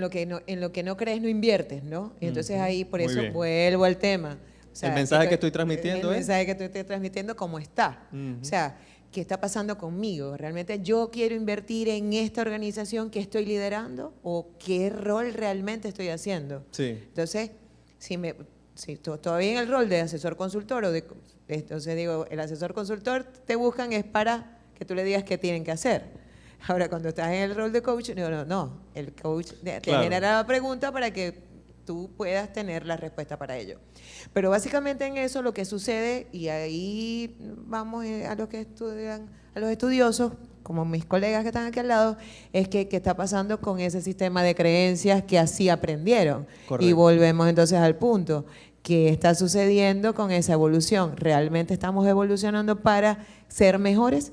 lo que no crees no inviertes, ¿no? Y entonces ahí por Muy eso bien. vuelvo al tema. O El mensaje que estoy transmitiendo el es- mensaje que estoy transmitiendo cómo está. Ujú. O sea, ¿qué está pasando conmigo? ¿Realmente yo quiero invertir en esta organización que estoy liderando? ¿O qué rol realmente estoy haciendo? Sí. Entonces, si todavía en el rol de asesor consultor, entonces digo, el asesor consultor te buscan es para que tú le digas qué tienen que hacer. Ahora, cuando estás en el rol de coach, no, el coach te Claro. genera la pregunta para que tú puedas tener la respuesta para ello. Pero básicamente en eso lo que sucede, y ahí vamos a los que estudian, a los estudiosos, como mis colegas que están aquí al lado, es que qué está pasando con ese sistema de creencias que así aprendieron. Correcto. Y volvemos entonces al punto. ¿Qué está sucediendo con esa evolución? ¿Realmente estamos evolucionando para ser mejores?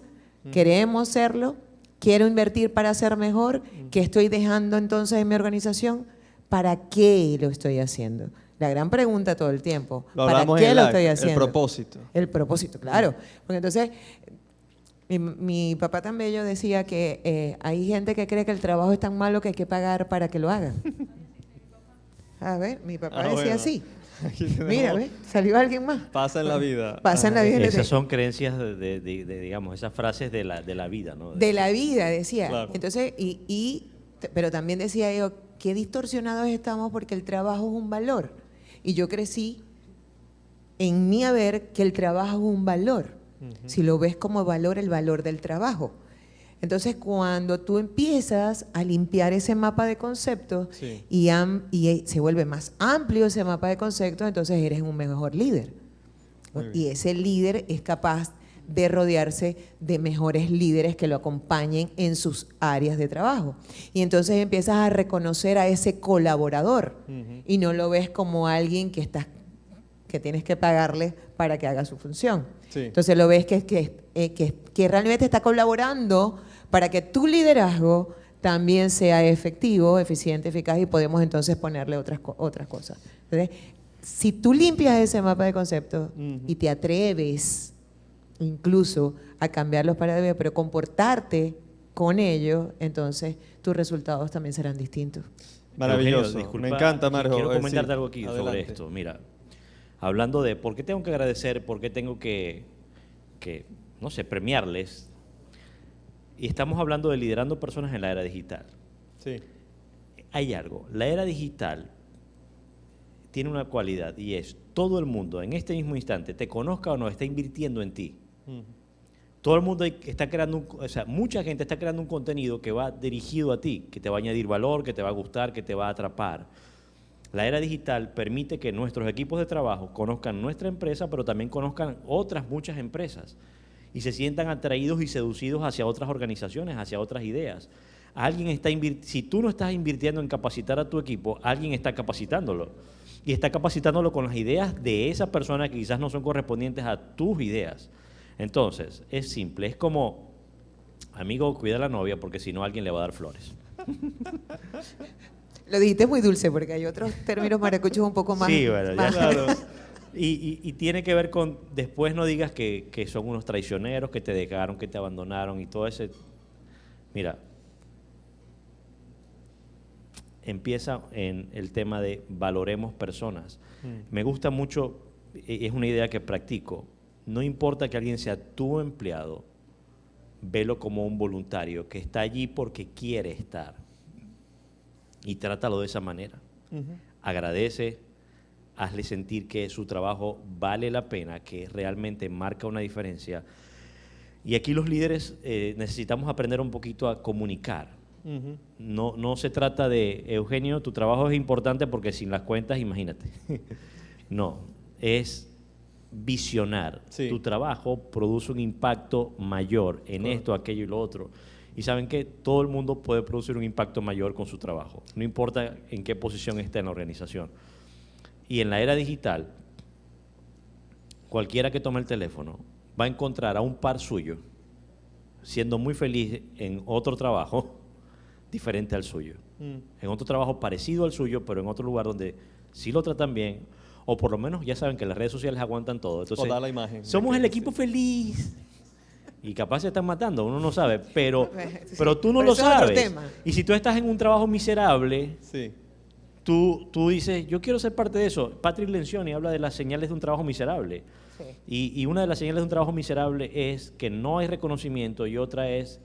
¿Queremos serlo? ¿Quiero invertir para ser mejor? ¿Qué estoy dejando entonces en mi organización? ¿Para qué lo estoy haciendo? La gran pregunta todo el tiempo. Lo ¿Para hablamos qué en lo el estoy live, haciendo? el propósito. El propósito, claro. Porque entonces, mi papá tan bello decía que hay gente que cree que el trabajo es tan malo que hay que pagar para que lo hagan. A ver, mi papá decía bueno. así. Aquí tenemos- Mira, ¿ves? Salió alguien más. Pasa en la vida. Pasa en la vida. Esas son creencias digamos, esas frases de la vida, ¿no? De la vida, decía. Claro. Entonces, pero también decía yo, qué distorsionados estamos porque el trabajo es un valor. Y yo crecí en mi haber que el trabajo es un valor. Si lo ves como valor, el valor del trabajo. Entonces, cuando tú empiezas a limpiar ese mapa de conceptos Sí. y se vuelve más amplio ese mapa de conceptos, entonces eres un mejor líder. Muy bien. Y ese líder es capaz de rodearse de mejores líderes que lo acompañen en sus áreas de trabajo. Y entonces empiezas a reconocer a ese colaborador y no lo ves como alguien que tienes que pagarle para que haga su función. Sí. Entonces lo ves que realmente está colaborando para que tu liderazgo también sea efectivo, eficiente, eficaz y podemos entonces ponerle otras cosas. Entonces, si tú limpias ese mapa de conceptos y te atreves incluso a cambiar los paradigmas, pero comportarte con ellos, entonces tus resultados también serán distintos. Maravilloso. Eugenio, disculpa, Me encanta, Marjo. Quiero comentarte Sí, algo aquí sobre adelante. esto. Mira, hablando de por qué tengo que agradecer, por qué tengo que no sé, premiarles. Y estamos hablando de liderando personas en la era digital. Sí. Hay algo. La era digital tiene una cualidad y es todo el mundo en este mismo instante, te conozca o no, está invirtiendo en ti. Todo el mundo está creando, mucha gente está creando un contenido que va dirigido a ti, que te va a añadir valor, que te va a gustar, que te va a atrapar. La era digital permite que nuestros equipos de trabajo conozcan nuestra empresa, pero también conozcan otras muchas empresas. y se sientan atraídos y seducidos hacia otras organizaciones, hacia otras ideas. Si tú no estás invirtiendo en capacitar a tu equipo, alguien está capacitándolo. Y está capacitándolo con las ideas de esa persona que quizás no son correspondientes a tus ideas. Entonces, es simple, es como, amigo, cuida a la novia porque si no alguien le va a dar flores. Lo dijiste muy dulce porque hay otros términos maracuchos un poco más. Sí, bueno, más- claro. Y tiene que ver con, después no digas que son unos traicioneros, que te dejaron, que te abandonaron y todo ese. Mira, empieza en el tema de valoremos personas. Me gusta mucho, es una idea que practico. No importa que alguien sea tu empleado, velo como un voluntario que está allí porque quiere estar. Y trátalo de esa manera. Agradece, hazle sentir que su trabajo vale la pena, que realmente marca una diferencia. Y aquí los líderes necesitamos aprender un poquito a comunicar. No se trata de, Eugenio, tu trabajo es importante porque sin las cuentas, imagínate. No, es visionar. Sí. Tu trabajo produce un impacto mayor en esto, aquello y lo otro. Y saben que todo el mundo puede producir un impacto mayor con su trabajo, no importa en qué posición esté en la organización. Y en la era digital, cualquiera que tome el teléfono va a encontrar a un par suyo siendo muy feliz en otro trabajo diferente al suyo. En otro trabajo parecido al suyo, pero en otro lugar donde sí lo tratan bien, o por lo menos ya saben que las redes sociales aguantan todo. Entonces, O da la imagen. somos de el que equipo sí. feliz. Y capaz se están matando, uno no sabe, pero Sí, tú no pero lo eso es otro sabes. tema. Y si tú estás en un trabajo miserable, Sí. tú dices, yo quiero ser parte de eso. Patrick Lencioni habla de las señales de un trabajo miserable. Sí. Y una de las señales de un trabajo miserable es que no hay reconocimiento y otra es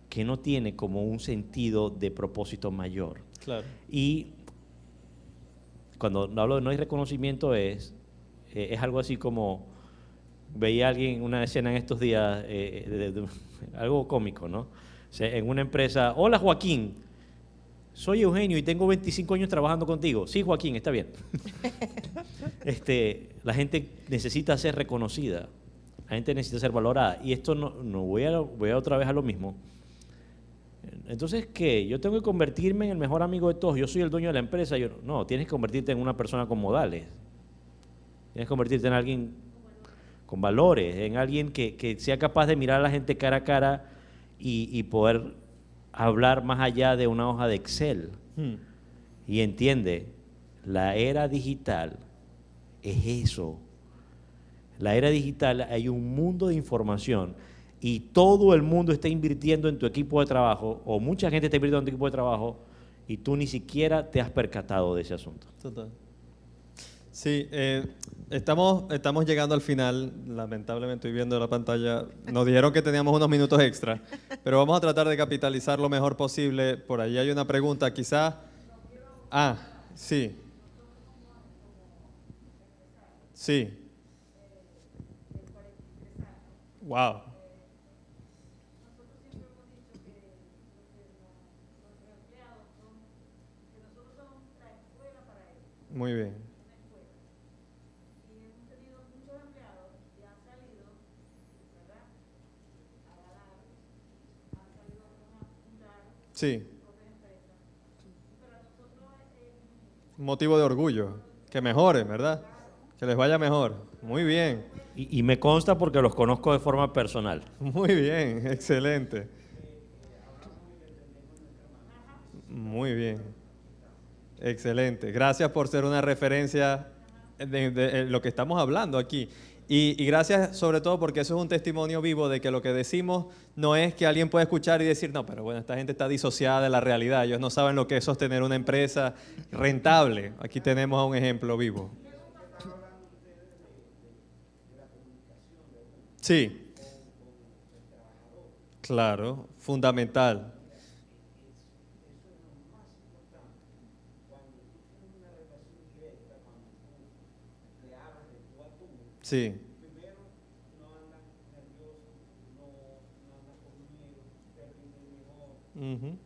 que no tiene como un sentido de propósito mayor. Claro. Y cuando hablo de no hay reconocimiento es algo así como, veía a alguien una escena en estos días, algo cómico, ¿no? O sea, en una empresa, hola Joaquín, soy Eugenio y tengo 25 años trabajando contigo. Sí, Joaquín, está bien. La gente necesita ser reconocida, la gente necesita ser valorada. Y esto no voy a otra vez a lo mismo. Entonces, ¿qué? Yo tengo que convertirme en el mejor amigo de todos. Yo soy el dueño de la empresa. No, tienes que convertirte en una persona con modales. Tienes que convertirte en alguien con valores, en alguien que sea capaz de mirar a la gente cara a cara y poder hablar más allá de una hoja de Excel. Y entiende, la era digital es eso. La era digital, hay un mundo de información y todo el mundo está invirtiendo en tu equipo de trabajo, o mucha gente está invirtiendo en tu equipo de trabajo, y tú ni siquiera te has percatado de ese asunto. Total. Sí, estamos llegando al final. Lamentablemente estoy viendo la pantalla. Nos dijeron que teníamos unos minutos extra, pero vamos a tratar de capitalizar lo mejor posible. Por ahí hay una pregunta, quizás. Ah, sí. Sí. Wow. Muy bien. Sí. Motivo de orgullo. Que mejoren, ¿verdad? Que les vaya mejor. Muy bien. Y me consta porque los conozco de forma personal. Muy bien. Excelente. Muy bien. Excelente. Gracias por ser una referencia de lo que estamos hablando aquí. Y gracias sobre todo porque eso es un testimonio vivo de que lo que decimos no es que alguien pueda escuchar y decir, no, pero bueno, esta gente está disociada de la realidad, ellos no saben lo que es sostener una empresa rentable. Aquí tenemos a un ejemplo vivo. Sí, claro, fundamental. Sí. Ujú.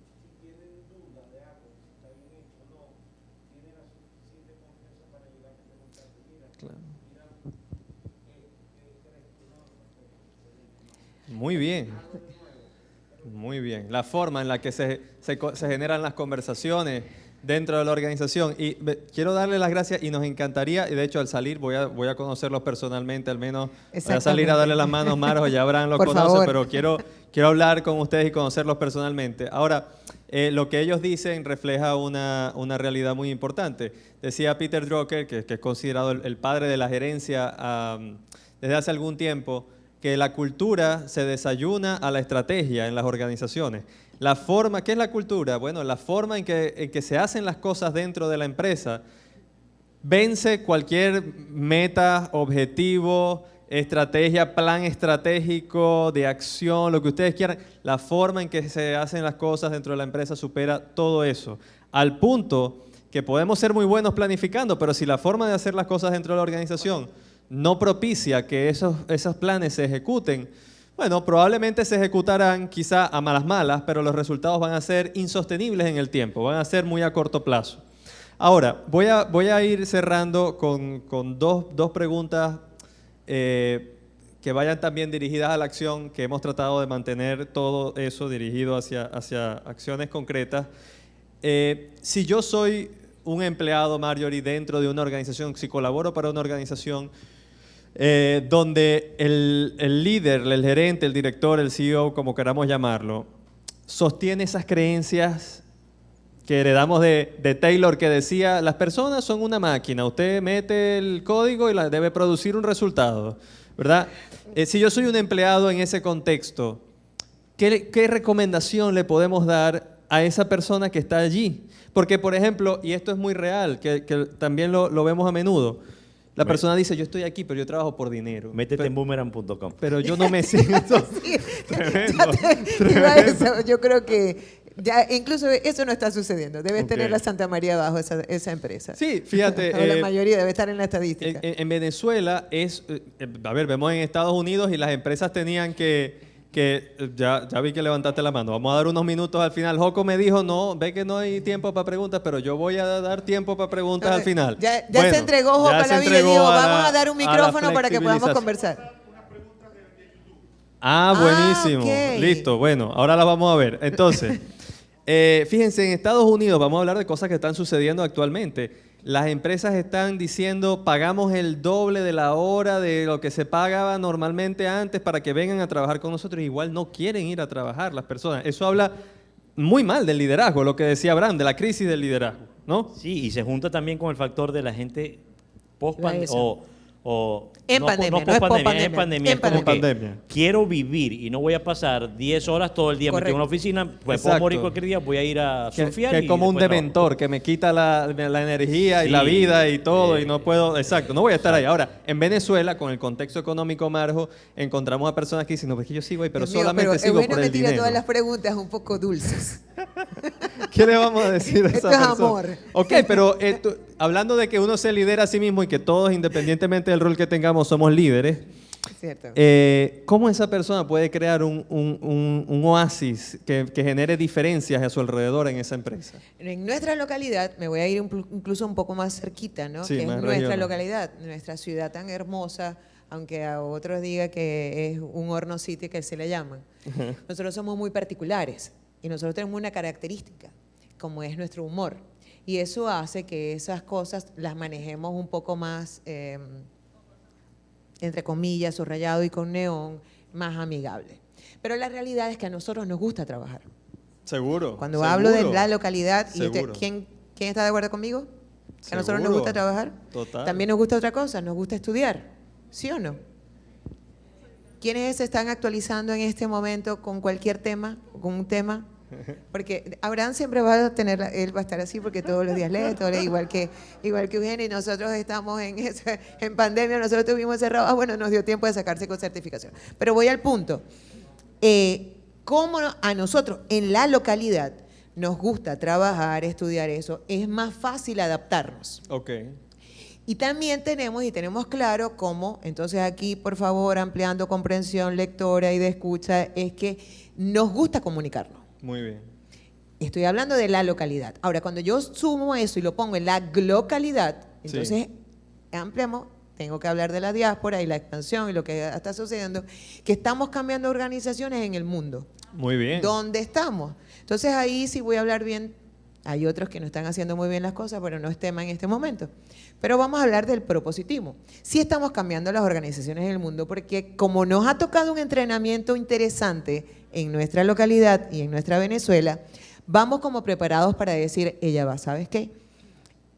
Claro. Muy bien. Muy bien. La forma en la que se generan las conversaciones dentro de la organización. Y quiero darle las gracias y nos encantaría, y de hecho al salir voy a conocerlos personalmente, al menos voy a salir a darle las manos, Marjo, ya Abraham los Por conoce, favor. pero quiero hablar con ustedes y conocerlos personalmente. Ahora, lo que ellos dicen refleja una realidad muy importante. Decía Peter Drucker, que es considerado el padre de la gerencia desde hace algún tiempo, que la cultura se desayuna a la estrategia en las organizaciones. La forma, ¿qué es la cultura? Bueno, la forma en que se hacen las cosas dentro de la empresa vence cualquier meta, objetivo, estrategia, plan estratégico, de acción, lo que ustedes quieran. La forma en que se hacen las cosas dentro de la empresa supera todo eso. Al punto que podemos ser muy buenos planificando, pero si la forma de hacer las cosas dentro de la organización no propicia que esos planes se ejecuten, bueno, probablemente se ejecutarán quizá a malas, pero los resultados van a ser insostenibles en el tiempo, van a ser muy a corto plazo. Ahora, voy a ir cerrando con dos preguntas que vayan también dirigidas a la acción, que hemos tratado de mantener todo eso dirigido hacia acciones concretas. Si yo soy un empleado, Marjorie, dentro de una organización, si colaboro para una organización donde el líder, el gerente, el director, el CEO, como queramos llamarlo, sostiene esas creencias que heredamos de Taylor, que decía, las personas son una máquina, usted mete el código y debe producir un resultado, ¿verdad? Si yo soy un empleado en ese contexto, ¿qué recomendación le podemos dar a esa persona que está allí? Porque, por ejemplo, y esto es muy real, que también lo vemos a menudo, la persona dice, yo estoy aquí, pero yo trabajo por dinero. Métete en boomerang.com. Pero yo no me siento... Sí, Tremendo, iba a eso. Yo creo que ya incluso eso no está sucediendo. Debes tener la Santa María abajo esa empresa. Sí, fíjate. O la mayoría debe estar en la estadística. En Venezuela vemos en Estados Unidos y las empresas tenían ya vi que levantaste la mano. Vamos a dar unos minutos al final. Joco me dijo, no, ve que no hay tiempo para preguntas, pero yo voy a dar tiempo para preguntas al final. Ya Bueno, se entregó Joco a la vida y dijo, vamos a dar un micrófono para que podamos flexibilización. conversar. Buenísimo. Ok. Listo, bueno, ahora las vamos a ver. Entonces, fíjense, en Estados Unidos, vamos a hablar de cosas que están sucediendo actualmente. Las empresas están diciendo, pagamos el doble de la hora de lo que se pagaba normalmente antes para que vengan a trabajar con nosotros. Igual no quieren ir a trabajar las personas. Eso habla muy mal del liderazgo, lo que decía Abraham, de la crisis del liderazgo, ¿no? Sí, y se junta también con el factor de la gente post-pandemia. En pandemia, no es post-pandemia. En pandemia. En Es como pandemia. que quiero vivir y no voy a pasar 10 horas todo el día metido en una oficina, pues puedo Exacto. morir cualquier día, voy a ir a surfear. Que es y como un después dementor, que me quita la energía y Sí. la vida y todo, y no puedo, exacto, no voy a estar ahí. Ahora, en Venezuela, con el contexto económico, Marjo, encontramos a personas que dicen, no, pues que yo sigo ahí, pero Dios mío, solamente sigo Eugenio por me el tira dinero. todas las preguntas un poco dulces. ¿Qué le vamos a decir a esa Esto es persona? amor. Ok, pero hablando de que uno se lidera a sí mismo y que todos, independientemente del rol que tengamos, somos líderes, Es cierto. ¿cómo esa persona puede crear un oasis que genere diferencias a su alrededor en esa empresa? En nuestra localidad, me voy a ir incluso un poco más cerquita, ¿no? Sí, que es más nuestra regional. localidad, nuestra ciudad tan hermosa, aunque a otros diga que es un horno city que se le llaman. Nosotros somos muy particulares y nosotros tenemos una característica, como es nuestro humor. Y eso hace que esas cosas las manejemos un poco más, entre comillas, subrayado y con neón, más amigable. Pero la realidad es que a nosotros nos gusta trabajar. Seguro. Cuando hablo de la localidad, Seguro. ¿quién está de acuerdo conmigo? Que a nosotros nos Seguro. gusta trabajar. Total. También nos gusta otra cosa, nos gusta estudiar. ¿Sí o no? ¿Quiénes se están actualizando en este momento con cualquier tema, con un tema? Porque Abraham siempre va a tener, él va a estar así porque todos los días lee, igual que Eugenio, y nosotros estamos en pandemia, nosotros estuvimos cerrados, bueno, nos dio tiempo de sacarse con certificación. Pero voy al punto. ¿Cómo a nosotros en la localidad nos gusta trabajar, estudiar eso? Es más fácil adaptarnos. Ok. Y también tenemos claro cómo, entonces aquí, por favor, ampliando comprensión lectora y de escucha, es que nos gusta comunicarnos. Muy bien. Estoy hablando de la localidad. Ahora, cuando yo sumo eso y lo pongo en la localidad, entonces ampliamos, tengo que hablar de la diáspora y la expansión y lo que está sucediendo, que estamos cambiando organizaciones en el mundo. Muy bien. ¿Dónde estamos? Entonces ahí sí voy a hablar bien. Hay otros que no están haciendo muy bien las cosas, pero no es tema en este momento. Pero vamos a hablar del propositivo. Sí estamos cambiando las organizaciones en el mundo porque como nos ha tocado un entrenamiento interesante en nuestra localidad y en nuestra Venezuela, vamos como preparados para decir, ella va, ¿sabes qué?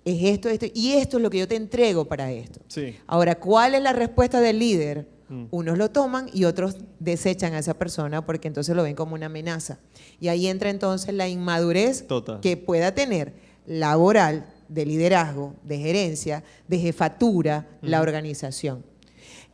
Es esto, y esto es lo que yo te entrego para esto. Sí. Ahora, ¿cuál es la respuesta del líder? Unos lo toman y otros desechan a esa persona porque entonces lo ven como una amenaza. Y ahí entra entonces la inmadurez Total. que pueda tener laboral, de liderazgo, de gerencia, de jefatura, la organización.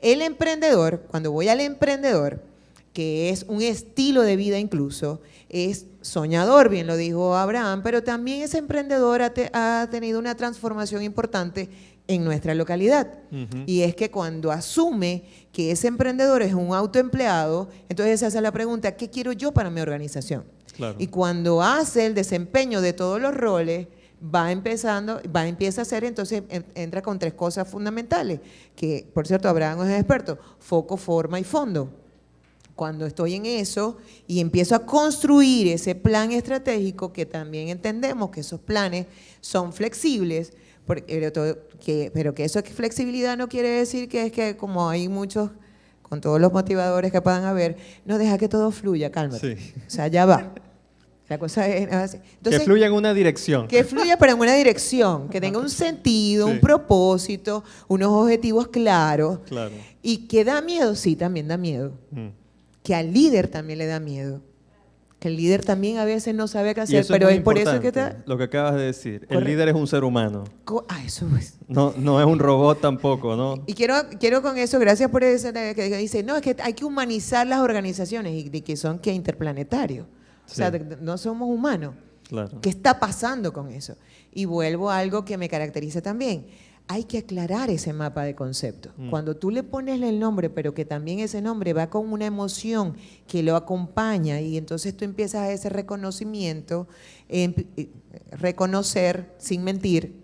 El emprendedor, cuando voy al emprendedor, que es un estilo de vida incluso, es soñador, bien lo dijo Abraham, pero también ese emprendedor ha tenido una transformación importante en nuestra localidad. Y es que cuando asume que ese emprendedor es un autoempleado, entonces se hace la pregunta, ¿qué quiero yo para mi organización? Claro. Y cuando hace el desempeño de todos los roles, empieza a hacer, entonces entra con 3 cosas fundamentales, que por cierto Abraham es experto, foco, forma y fondo. Cuando estoy en eso y empiezo a construir ese plan estratégico, que también entendemos que esos planes son flexibles, pero que eso es flexibilidad no quiere decir que es que como hay muchos, con todos los motivadores que puedan haber, no deja que todo fluya, cálmate. Sí. O sea, ya va. La cosa es así. Entonces, que fluya en una dirección. que fluya pero en una dirección, que tenga un sentido, Sí. un propósito, unos objetivos claros. Claro. Y que da miedo, sí, también da miedo. Que al líder también le da miedo. Que el líder también a veces no sabe qué Y hacer, eso pero muy es por eso que importante, está... lo que acabas de decir. Correcto. El líder es un ser humano. Eso es. No es un robot tampoco, ¿no? Y quiero con eso, gracias por eso, que dice, no, es que hay que humanizar las organizaciones y de que son que interplanetarios. O sea, Sí. no somos humanos. Claro. ¿Qué está pasando con eso? Y vuelvo a algo que me caracteriza también. Hay que aclarar ese mapa de conceptos. Cuando tú le pones el nombre, pero que también ese nombre va con una emoción que lo acompaña y entonces tú empiezas a ese reconocimiento, reconocer sin mentir,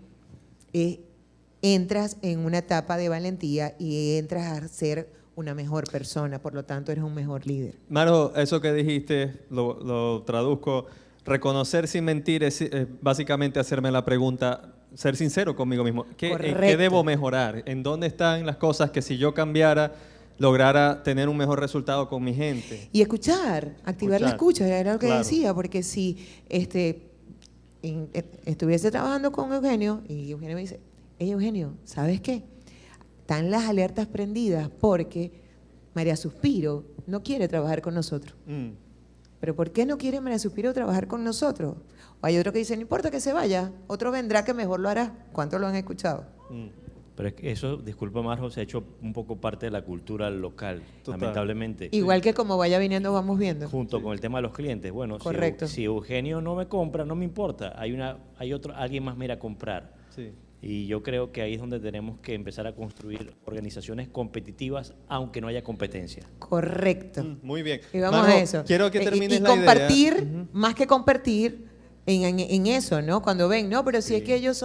entras en una etapa de valentía y entras a ser una mejor persona, por lo tanto eres un mejor líder. Maro, eso que dijiste, lo traduzco. Reconocer sin mentir es básicamente hacerme la pregunta, ser sincero conmigo mismo. ¿En qué Correcto. debo mejorar? ¿En dónde están las cosas que si yo cambiara, lograra tener un mejor resultado con mi gente? Y escuchar, activar la escucha, era lo que Claro. decía, porque si estuviese trabajando con Eugenio y Eugenio me dice, hey Eugenio, ¿sabes qué? Están las alertas prendidas porque María Suspiro no quiere trabajar con nosotros. ¿Pero por qué no quiere María Suspiro trabajar con nosotros? O hay otro que dice, no importa que se vaya, otro vendrá que mejor lo hará. ¿Cuántos lo han escuchado? Pero es que eso, disculpa Marjo, se ha hecho un poco parte de la cultura local, Total. lamentablemente. Igual que como vaya viniendo, vamos viendo. Junto con el tema de los clientes. Bueno, Correcto. si Eugenio no me compra, no me importa. Alguien más me irá a comprar. Sí. Y yo creo que ahí es donde tenemos que empezar a construir organizaciones competitivas, aunque no haya competencia. Correcto. Muy bien. Y vamos Marjo, a eso. Quiero que termines y la compartir, idea. más que compartir, en eso, ¿no? Cuando ven, no, pero si es que ellos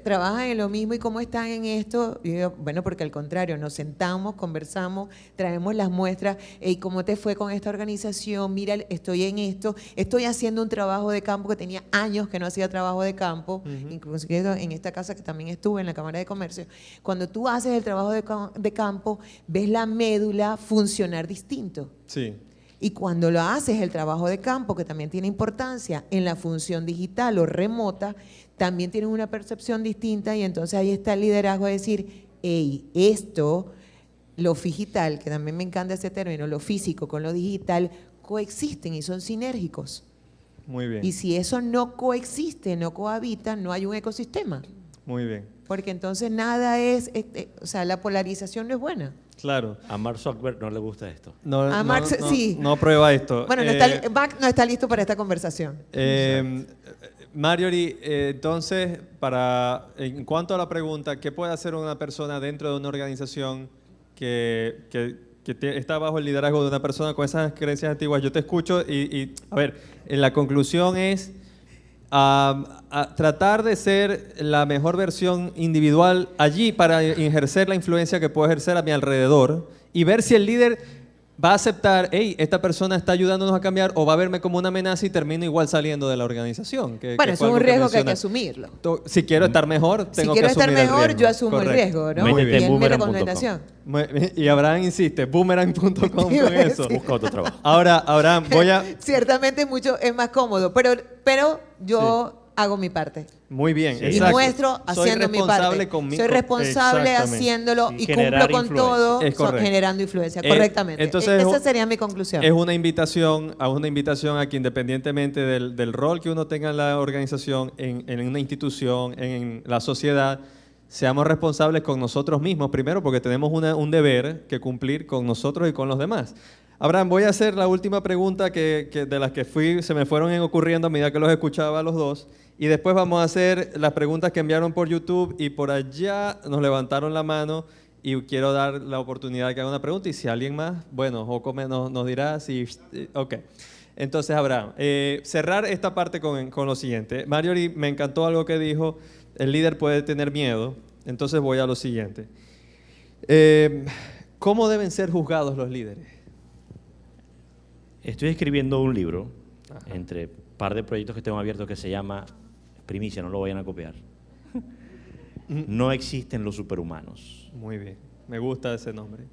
trabajan en lo mismo y cómo están en esto, y yo, bueno, porque al contrario, nos sentamos, conversamos, traemos las muestras, y ¿cómo te fue con esta organización? Mira, estoy en esto, estoy haciendo un trabajo de campo que tenía años que no hacía trabajo de campo, incluso en esta casa que también estuve, en la Cámara de Comercio. Cuando tú haces el trabajo de campo, ves la médula funcionar distinto. Sí. Y cuando lo haces el trabajo de campo, que también tiene importancia en la función digital o remota, también tienes una percepción distinta y entonces ahí está el liderazgo de decir, hey, esto, lo digital, que también me encanta ese término, lo físico con lo digital, coexisten y son sinérgicos. Muy bien. Y si eso no coexiste, no cohabita, no hay un ecosistema. Muy bien. Porque entonces nada es, o sea, la polarización no es buena. Claro. A Mark Zuckerberg no le gusta esto. A Mark, sí. No prueba esto. Bueno, Mark no está listo para esta conversación. Marjorie, entonces, en cuanto a la pregunta, ¿qué puede hacer una persona dentro de una organización que está bajo el liderazgo de una persona con esas creencias antiguas? Yo te escucho y a ver, la conclusión es a tratar de ser la mejor versión individual allí para ejercer la influencia que puedo ejercer a mi alrededor y ver si el líder va a aceptar, hey, esta persona está ayudándonos a cambiar, o va a verme como una amenaza y termino igual saliendo de la organización. Bueno, eso es un riesgo que hay que asumirlo. Si quiero estar mejor, tengo que asumir el riesgo. Si quiero estar mejor, yo asumo el riesgo, ¿no? Muy bien. Y es mi recomendación. Y Abraham insiste, boomerang.com con eso. Busca otro trabajo. Ahora, Abraham, Ciertamente es más cómodo, pero yo hago mi parte. Muy bien, Sí. exacto. Y muestro haciendo mi parte. Soy responsable haciéndolo y cumplo con todo generando influencia. Correctamente. Entonces, esa sería mi conclusión. Es una invitación a que independientemente del rol que uno tenga en la organización, en una institución, en la sociedad, seamos responsables con nosotros mismos primero, porque tenemos un deber que cumplir con nosotros y con los demás. Abraham, voy a hacer la última pregunta que de las que se me fueron ocurriendo a medida que los escuchaba a los dos. Y después vamos a hacer las preguntas que enviaron por YouTube, y por allá nos levantaron la mano y quiero dar la oportunidad de que haga una pregunta, y si alguien más, bueno, Joco nos dirá si... Ok. Entonces, Abraham, cerrar esta parte con lo siguiente. Marjorie, me encantó algo que dijo, el líder puede tener miedo, entonces voy a lo siguiente. ¿Cómo deben ser juzgados los líderes? Estoy escribiendo un libro, entre un par de proyectos que tengo abiertos, que se llama, primicia, no lo vayan a copiar, No existen los superhumanos. Muy bien, me gusta ese nombre.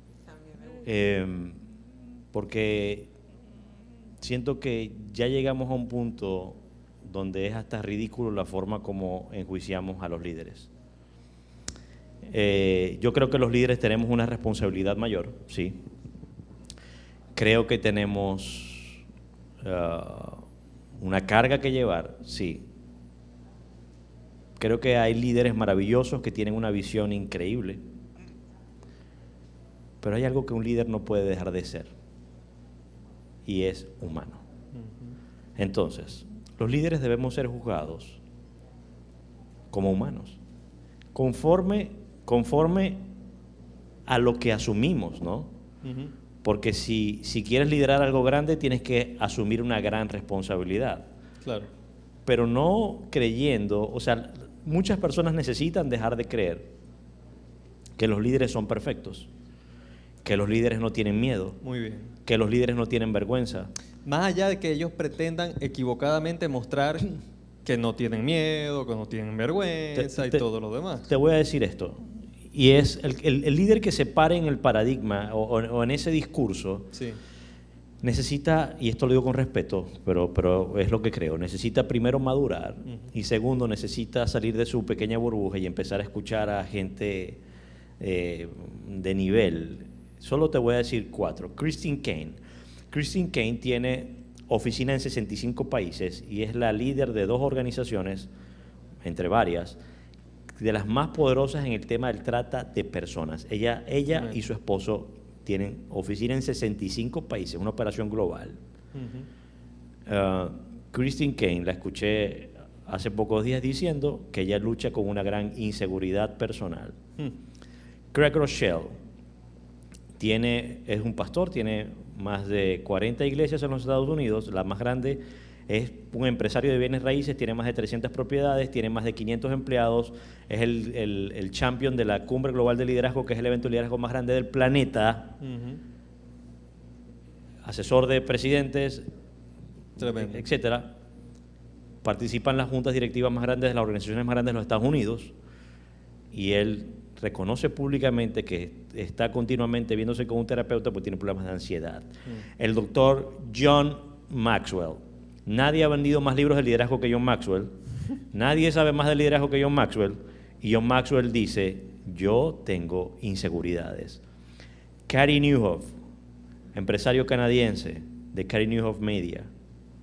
Porque siento que ya llegamos a un punto donde es hasta ridículo la forma como enjuiciamos a los líderes. Yo creo que los líderes tenemos una responsabilidad mayor, sí. Creo que tenemos una carga que llevar, sí. Creo que hay líderes maravillosos que tienen una visión increíble, pero hay algo que un líder no puede dejar de ser, y es humano. Entonces, los líderes debemos ser juzgados como humanos, conforme a lo que asumimos, ¿no? Porque si quieres liderar algo grande, tienes que asumir una gran responsabilidad. Claro. Pero no creyendo, o sea, muchas personas necesitan dejar de creer que los líderes son perfectos, que los líderes no tienen miedo, Muy bien. que los líderes no tienen vergüenza. Más allá de que ellos pretendan equivocadamente mostrar que no tienen miedo, que no tienen vergüenza y todo lo demás. Te voy a decir esto, y es el líder que se pare en el paradigma o en ese discurso, Sí. necesita, y esto lo digo con respeto, pero es lo que creo, necesita primero madurar y segundo necesita salir de su pequeña burbuja y empezar a escuchar a gente de nivel. Solo te voy a decir 4. Christine Caine. Christine Caine tiene oficina en 65 países y es la líder de 2 organizaciones, entre varias, de las más poderosas en el tema del trata de personas. Ella y su esposo tienen oficina en 65 países, una operación global. Christine Caine, la escuché hace pocos días diciendo que ella lucha con una gran inseguridad personal. Craig Rochelle es un pastor, tiene más de 40 iglesias en los Estados Unidos, la más grande. Es un empresario de bienes raíces, tiene más de 300 propiedades, tiene más de 500 empleados, es el champion de la Cumbre Global de Liderazgo, que es el evento de liderazgo más grande del planeta, asesor de presidentes, etcétera. Participa en las juntas directivas más grandes de las organizaciones más grandes de los Estados Unidos, y él reconoce públicamente que está continuamente viéndose con un terapeuta porque tiene problemas de ansiedad. El doctor John Maxwell. Nadie ha vendido más libros de liderazgo que John Maxwell. Nadie sabe más de liderazgo que John Maxwell. Y John Maxwell dice, yo tengo inseguridades. Carey Nieuwhof, empresario canadiense de Carey Nieuwhof Media,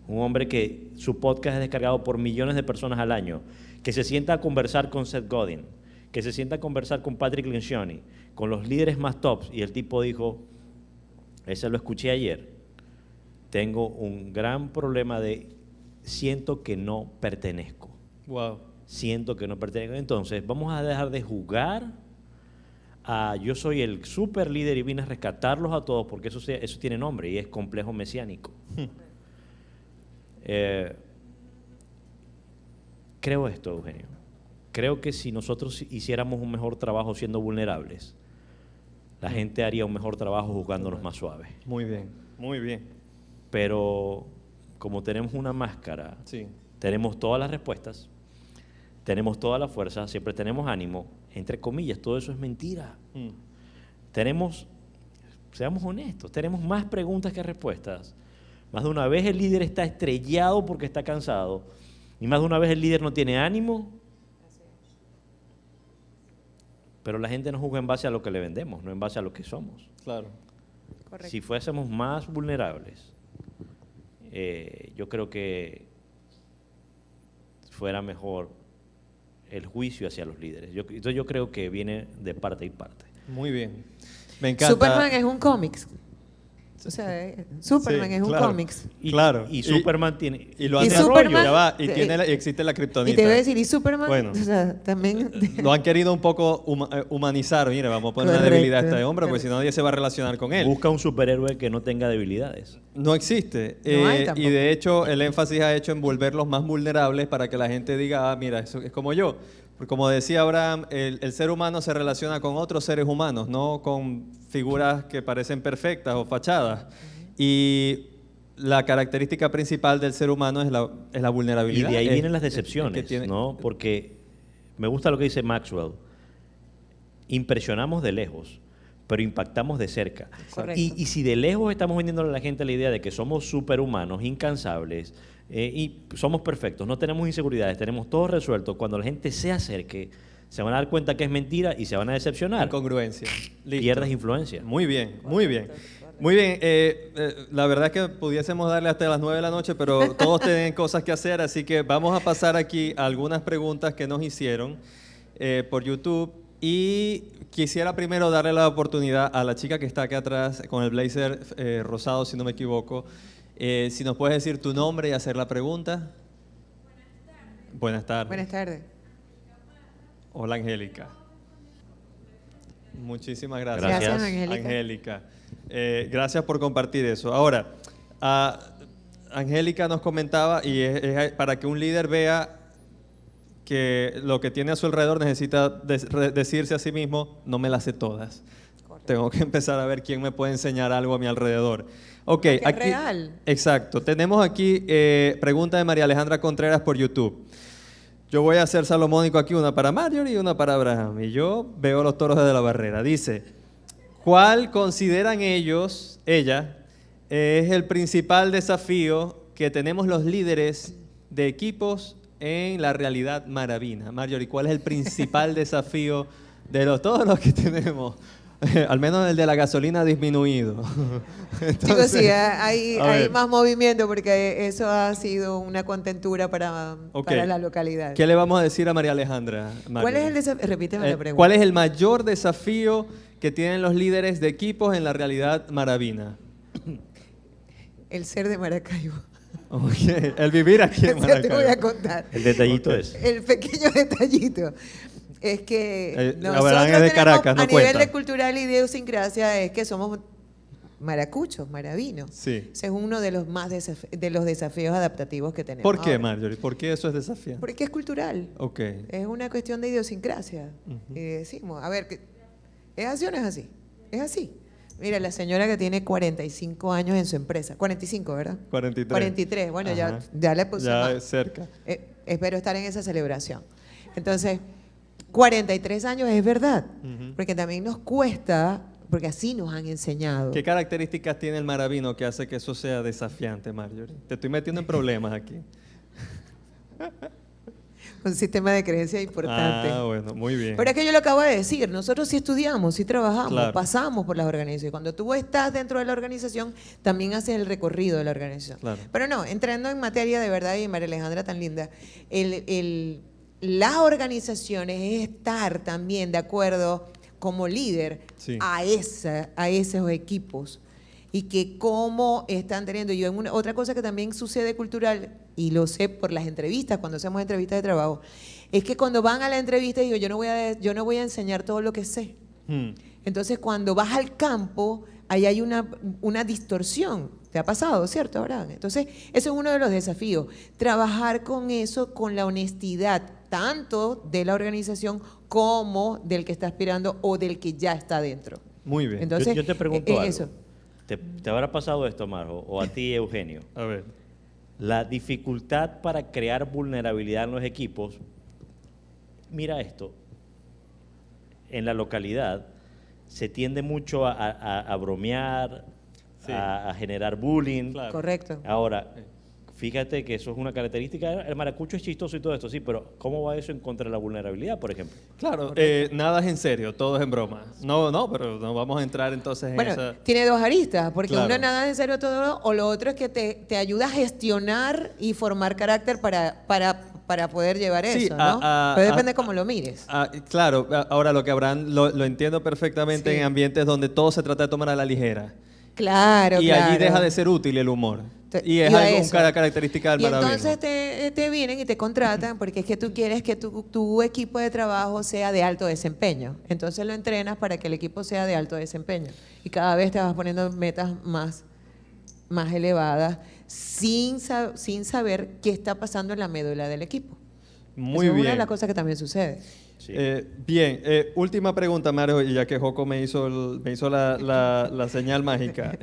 un hombre que su podcast es descargado por millones de personas al año, que se sienta a conversar con Seth Godin, que se sienta a conversar con Patrick Lencioni, con los líderes más tops, y el tipo dijo, ese lo escuché ayer, tengo un gran problema de siento que no pertenezco. Wow. Siento que no pertenezco. Entonces, vamos a dejar de jugar a yo soy el super líder y vine a rescatarlos a todos, porque eso tiene nombre y es complejo mesiánico. creo esto, Eugenio. Creo que si nosotros hiciéramos un mejor trabajo siendo vulnerables, la gente haría un mejor trabajo juzgándonos más suaves. Muy bien, muy bien. Pero como tenemos una máscara, Sí. tenemos todas las respuestas, tenemos toda la fuerza, siempre tenemos ánimo, entre comillas, todo eso es mentira. Mm. Tenemos, seamos honestos, tenemos más preguntas que respuestas. Más de una vez el líder está estrellado porque está cansado y más de una vez el líder no tiene ánimo. Pero la gente nos juzga en base a lo que le vendemos, no en base a lo que somos. Claro. Correcto. Si fuésemos más vulnerables, yo creo que fuera mejor el juicio hacia los líderes. Entonces yo creo que viene de parte y parte. Muy bien. Me encanta. Superman es un cómics. O sea, Superman Sí, es un claro. cómics. Claro. Y Superman tiene... Y lo Y han Superman- ya va, y Sí. existe la Y kriptonita. te voy a decir, y Superman, Bueno. o sea, también... Lo han querido un poco humanizar. Mire, vamos a poner una Correcto, debilidad a este hombre, porque si correcto. no nadie se va a relacionar con él. Busca un superhéroe que no tenga debilidades. No existe. No hay Y tampoco. de hecho, el énfasis ha hecho en volverlos más vulnerables para que la gente diga, ah, mira, eso es como yo. Porque como decía Abraham, el ser humano se relaciona con otros seres humanos, no con figuras que parecen perfectas o fachadas. Y la característica principal del ser humano es la Y vulnerabilidad. de ahí Es- vienen las es- es que decepciones, tiene- ¿no? Porque me gusta lo que dice Maxwell. Impresionamos de lejos, pero impactamos de cerca. Correcto. Y si de lejos estamos vendiéndole a la gente la idea de que somos superhumanos, incansables, y somos perfectos, no tenemos inseguridades, tenemos todo resuelto, cuando la gente se acerque, se van a dar cuenta que es mentira y se van a decepcionar. Incongruencia. Listo. Pierdes influencia. Muy bien, muy bien. Muy bien, la verdad es que pudiésemos darle hasta las 9 de la noche, pero todos tienen cosas que hacer, así que vamos a pasar aquí a algunas preguntas que nos hicieron por YouTube. Y quisiera primero darle la oportunidad a la chica que está aquí atrás con el blazer rosado, si no me equivoco. Si nos puedes decir tu nombre y hacer la pregunta. Buenas tardes. Buenas tardes. Hola, Angélica. Muchísimas gracias. Gracias, Angélica. Gracias por compartir eso. Ahora, Angélica nos comentaba, y es para que un líder vea que lo que tiene a su alrededor necesita decirse a sí mismo, no me las sé todas. Correcto. Tengo que empezar a ver quién me puede enseñar algo a mi alrededor. Ok, Porque es aquí, real. exacto. Tenemos aquí pregunta de María Alejandra Contreras por YouTube. Yo voy a hacer salomónico aquí, una para Marjorie y una para Abraham. Y yo veo los toros desde la barrera. Dice, ¿cuál consideran ella, es el principal desafío que tenemos los líderes de equipos en la realidad maravina? Marjorie, ¿cuál es el principal desafío de todos los que tenemos? Al menos el de la gasolina ha disminuido. Chicos, sí, hay a ver. más movimiento porque eso ha sido una contentura para Ok. la localidad. ¿Qué le vamos a decir a María Alejandra? ¿Cuál Marjorie? es el desafío? Repíteme la pregunta. ¿Cuál es el mayor desafío que tienen los líderes de equipos en la realidad maravina? El ser de Maracaibo. Ok, el vivir aquí en Eso te voy a Maracaibo. contar. El detallito Ok. es... El pequeño detallito. Es que Abraham es de Caracas, no a nivel cuenta. de cultural y idiosincrasia es que somos maracuchos, maravinos. Sí. Ese es uno de los más de los desafíos adaptativos que tenemos. ¿Por qué, ahora. Marjorie? ¿Por qué eso es desafiante? Porque es cultural. Ok. Es una cuestión de idiosincrasia. Y decimos, a ver, ¿es así o no es así? Es así. Mira, la señora que tiene 45 años en su empresa. 45, ¿verdad? 43. 43. Bueno, Ajá. ya le puse Ya más. es cerca. Espero estar en esa celebración. Entonces, 43 años es verdad. Ujú. Porque también nos cuesta, porque así nos han enseñado. ¿Qué características tiene el maravino que hace que eso sea desafiante, Marjorie? Te estoy metiendo en problemas aquí. Un sistema de creencia importante. Ah, bueno, muy bien. Pero es que yo lo acabo de decir, nosotros sí estudiamos, sí trabajamos, Claro. pasamos por las organizaciones. Cuando tú estás dentro de la organización, también haces el recorrido de la organización. Claro. Pero no, entrando en materia de verdad, y María Alejandra tan linda, las organizaciones es estar también de acuerdo como líder Sí. a esos equipos y que cómo están teniendo. Yo otra cosa que también sucede cultural, y lo sé por las entrevistas, cuando hacemos entrevistas de trabajo, es que cuando van a la entrevista digo, yo no voy a enseñar todo lo que sé. Entonces, cuando vas al campo, ahí hay una distorsión. ¿Te ha pasado, cierto, Abraham? Entonces, ese es uno de los desafíos. Trabajar con eso, con la honestidad, tanto de la organización como del que está aspirando o del que ya está dentro. Muy bien. Entonces, Yo te pregunto algo. eso. ¿Te habrá pasado esto, Marjo? O a ti, Eugenio. A ver. La dificultad para crear vulnerabilidad en los equipos. Mira esto. En la localidad se tiende mucho a bromear, Sí. a generar bullying. Claro. Correcto. Ahora, fíjate que eso es una característica. El maracucho es chistoso y todo esto, sí, pero ¿cómo va eso en contra de la vulnerabilidad, por ejemplo? Claro, nada es en serio, todo es en broma. No, pero no vamos a entrar entonces en Bueno, esa... tiene dos aristas, porque Claro. uno nada en serio todo, o lo otro es que te ayuda a gestionar y formar carácter para poder llevar Sí, eso, ¿no? Pero depende cómo lo mires. Claro, ahora lo que Abraham lo entiendo perfectamente Sí. en ambientes donde todo se trata de tomar a la ligera. Claro, Y claro. allí deja de ser útil el humor. Y es iba a algo, eso. una característica del Y maravino. entonces te vienen y te contratan porque es que tú quieres que tu equipo de trabajo sea de alto desempeño. Entonces lo entrenas para que el equipo sea de alto desempeño. Y cada vez te vas poniendo metas más elevadas sin saber qué está pasando en la médula del equipo. Muy Esa es bien. una de las cosas que también sucede. Sí. Bien, última pregunta, Mario, y ya que Joco me hizo la señal mágica.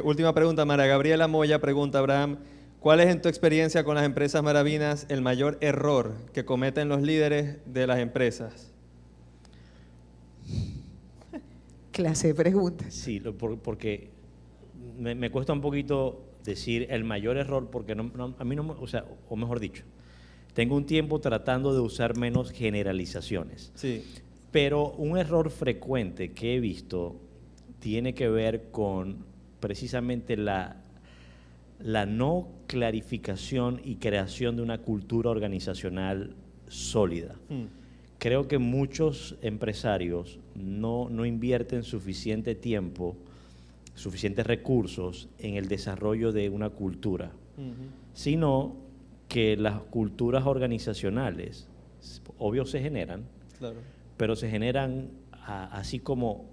Última pregunta, María Gabriela Moya pregunta, Abraham, ¿cuál es en tu experiencia con las empresas maravinas el mayor error que cometen los líderes de las empresas? Clase de preguntas. Sí, porque me cuesta un poquito decir el mayor error, porque a mí no, o sea, o mejor dicho, tengo un tiempo tratando de usar menos generalizaciones. Sí. Pero un error frecuente que he visto tiene que ver con precisamente la no clarificación y creación de una cultura organizacional sólida. Creo que muchos empresarios no invierten suficiente tiempo, suficientes recursos en el desarrollo de una cultura, sino que las culturas organizacionales, obvio, se generan, Claro. pero se generan así como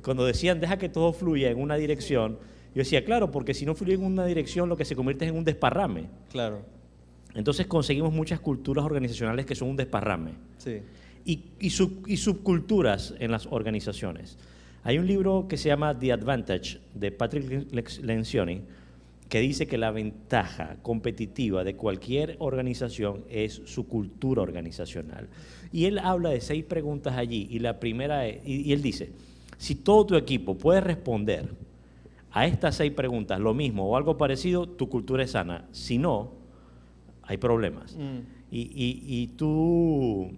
cuando decían deja que todo fluya en una dirección, yo decía, claro, porque si no fluye en una dirección lo que se convierte es en un desparrame. Claro. Entonces conseguimos muchas culturas organizacionales que son un desparrame. Sí. Y subculturas en las organizaciones. Hay un libro que se llama The Advantage, de Patrick Lencioni, que dice que la ventaja competitiva de cualquier organización es su cultura organizacional. Y él habla de 6 preguntas allí, y la primera es, y él dice, si todo tu equipo puede responder a estas 6 preguntas lo mismo o algo parecido, tu cultura es sana. Si no, hay problemas. Y tú,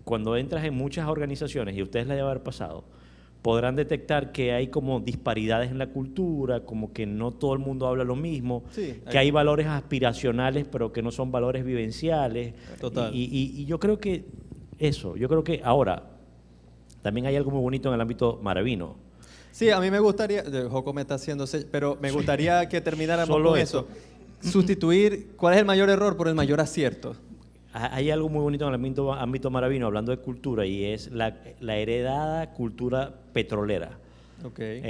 cuando entras en muchas organizaciones, y ustedes la deben haber pasado, podrán detectar que hay como disparidades en la cultura, como que no todo el mundo habla lo mismo, Sí, que hay valores aspiracionales, pero que no son valores vivenciales. Total. Y yo creo que eso, yo creo que ahora también hay algo muy bonito en el ámbito maravino. Sí, a mí me gustaría, Joco me está haciendo, pero me gustaría que termináramos Solo con eso. eso. Sustituir, ¿cuál es el mayor error por el mayor acierto? Hay algo muy bonito en el ámbito maravino, hablando de cultura, y es la heredada cultura petrolera. Okay.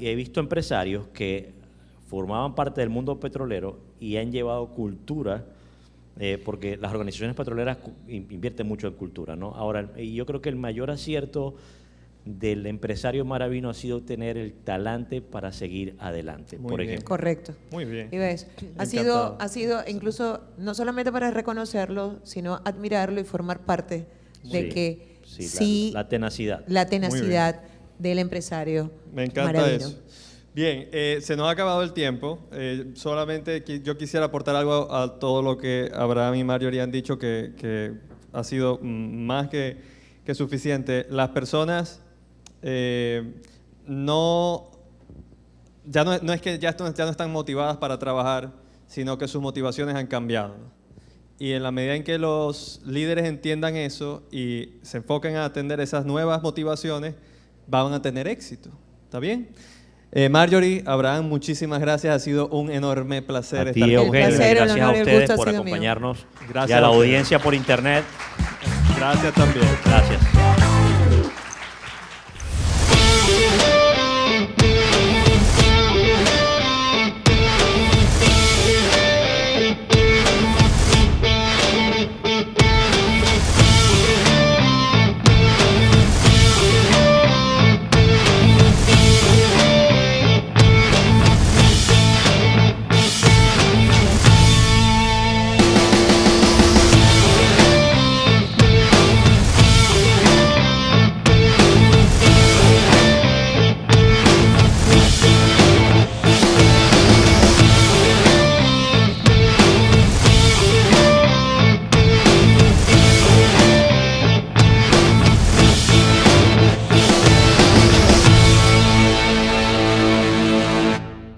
He visto empresarios que formaban parte del mundo petrolero y han llevado cultura, porque las organizaciones petroleras invierten mucho en cultura, ¿no? Ahora, y yo creo que el mayor acierto del empresario maravino ha sido tener el talante para seguir adelante, Muy por bien. ejemplo. Correcto. Muy bien. Y ves, ha Encantado. sido incluso no solamente para reconocerlo, sino admirarlo y formar parte de Sí, que sí, sí, la tenacidad. la tenacidad del empresario Me encanta maravino. eso. Bien, se nos ha acabado el tiempo. Solamente yo quisiera aportar algo a todo lo que Abraham y Marjorie han dicho, que ha sido más que suficiente. Las personas no es que ya no están motivadas para trabajar, sino que sus motivaciones han cambiado. Y en la medida en que los líderes entiendan eso y se enfoquen a atender esas nuevas motivaciones, van a tener éxito. ¿Está bien? Marjorie, Abraham, muchísimas gracias. Ha sido un enorme placer A ti, estar con Eugenio, El placer, el gracias a honor y el ustedes gusto ha por sido mío. acompañarnos. Gracias y a la a ustedes. audiencia por internet. Gracias también. Gracias.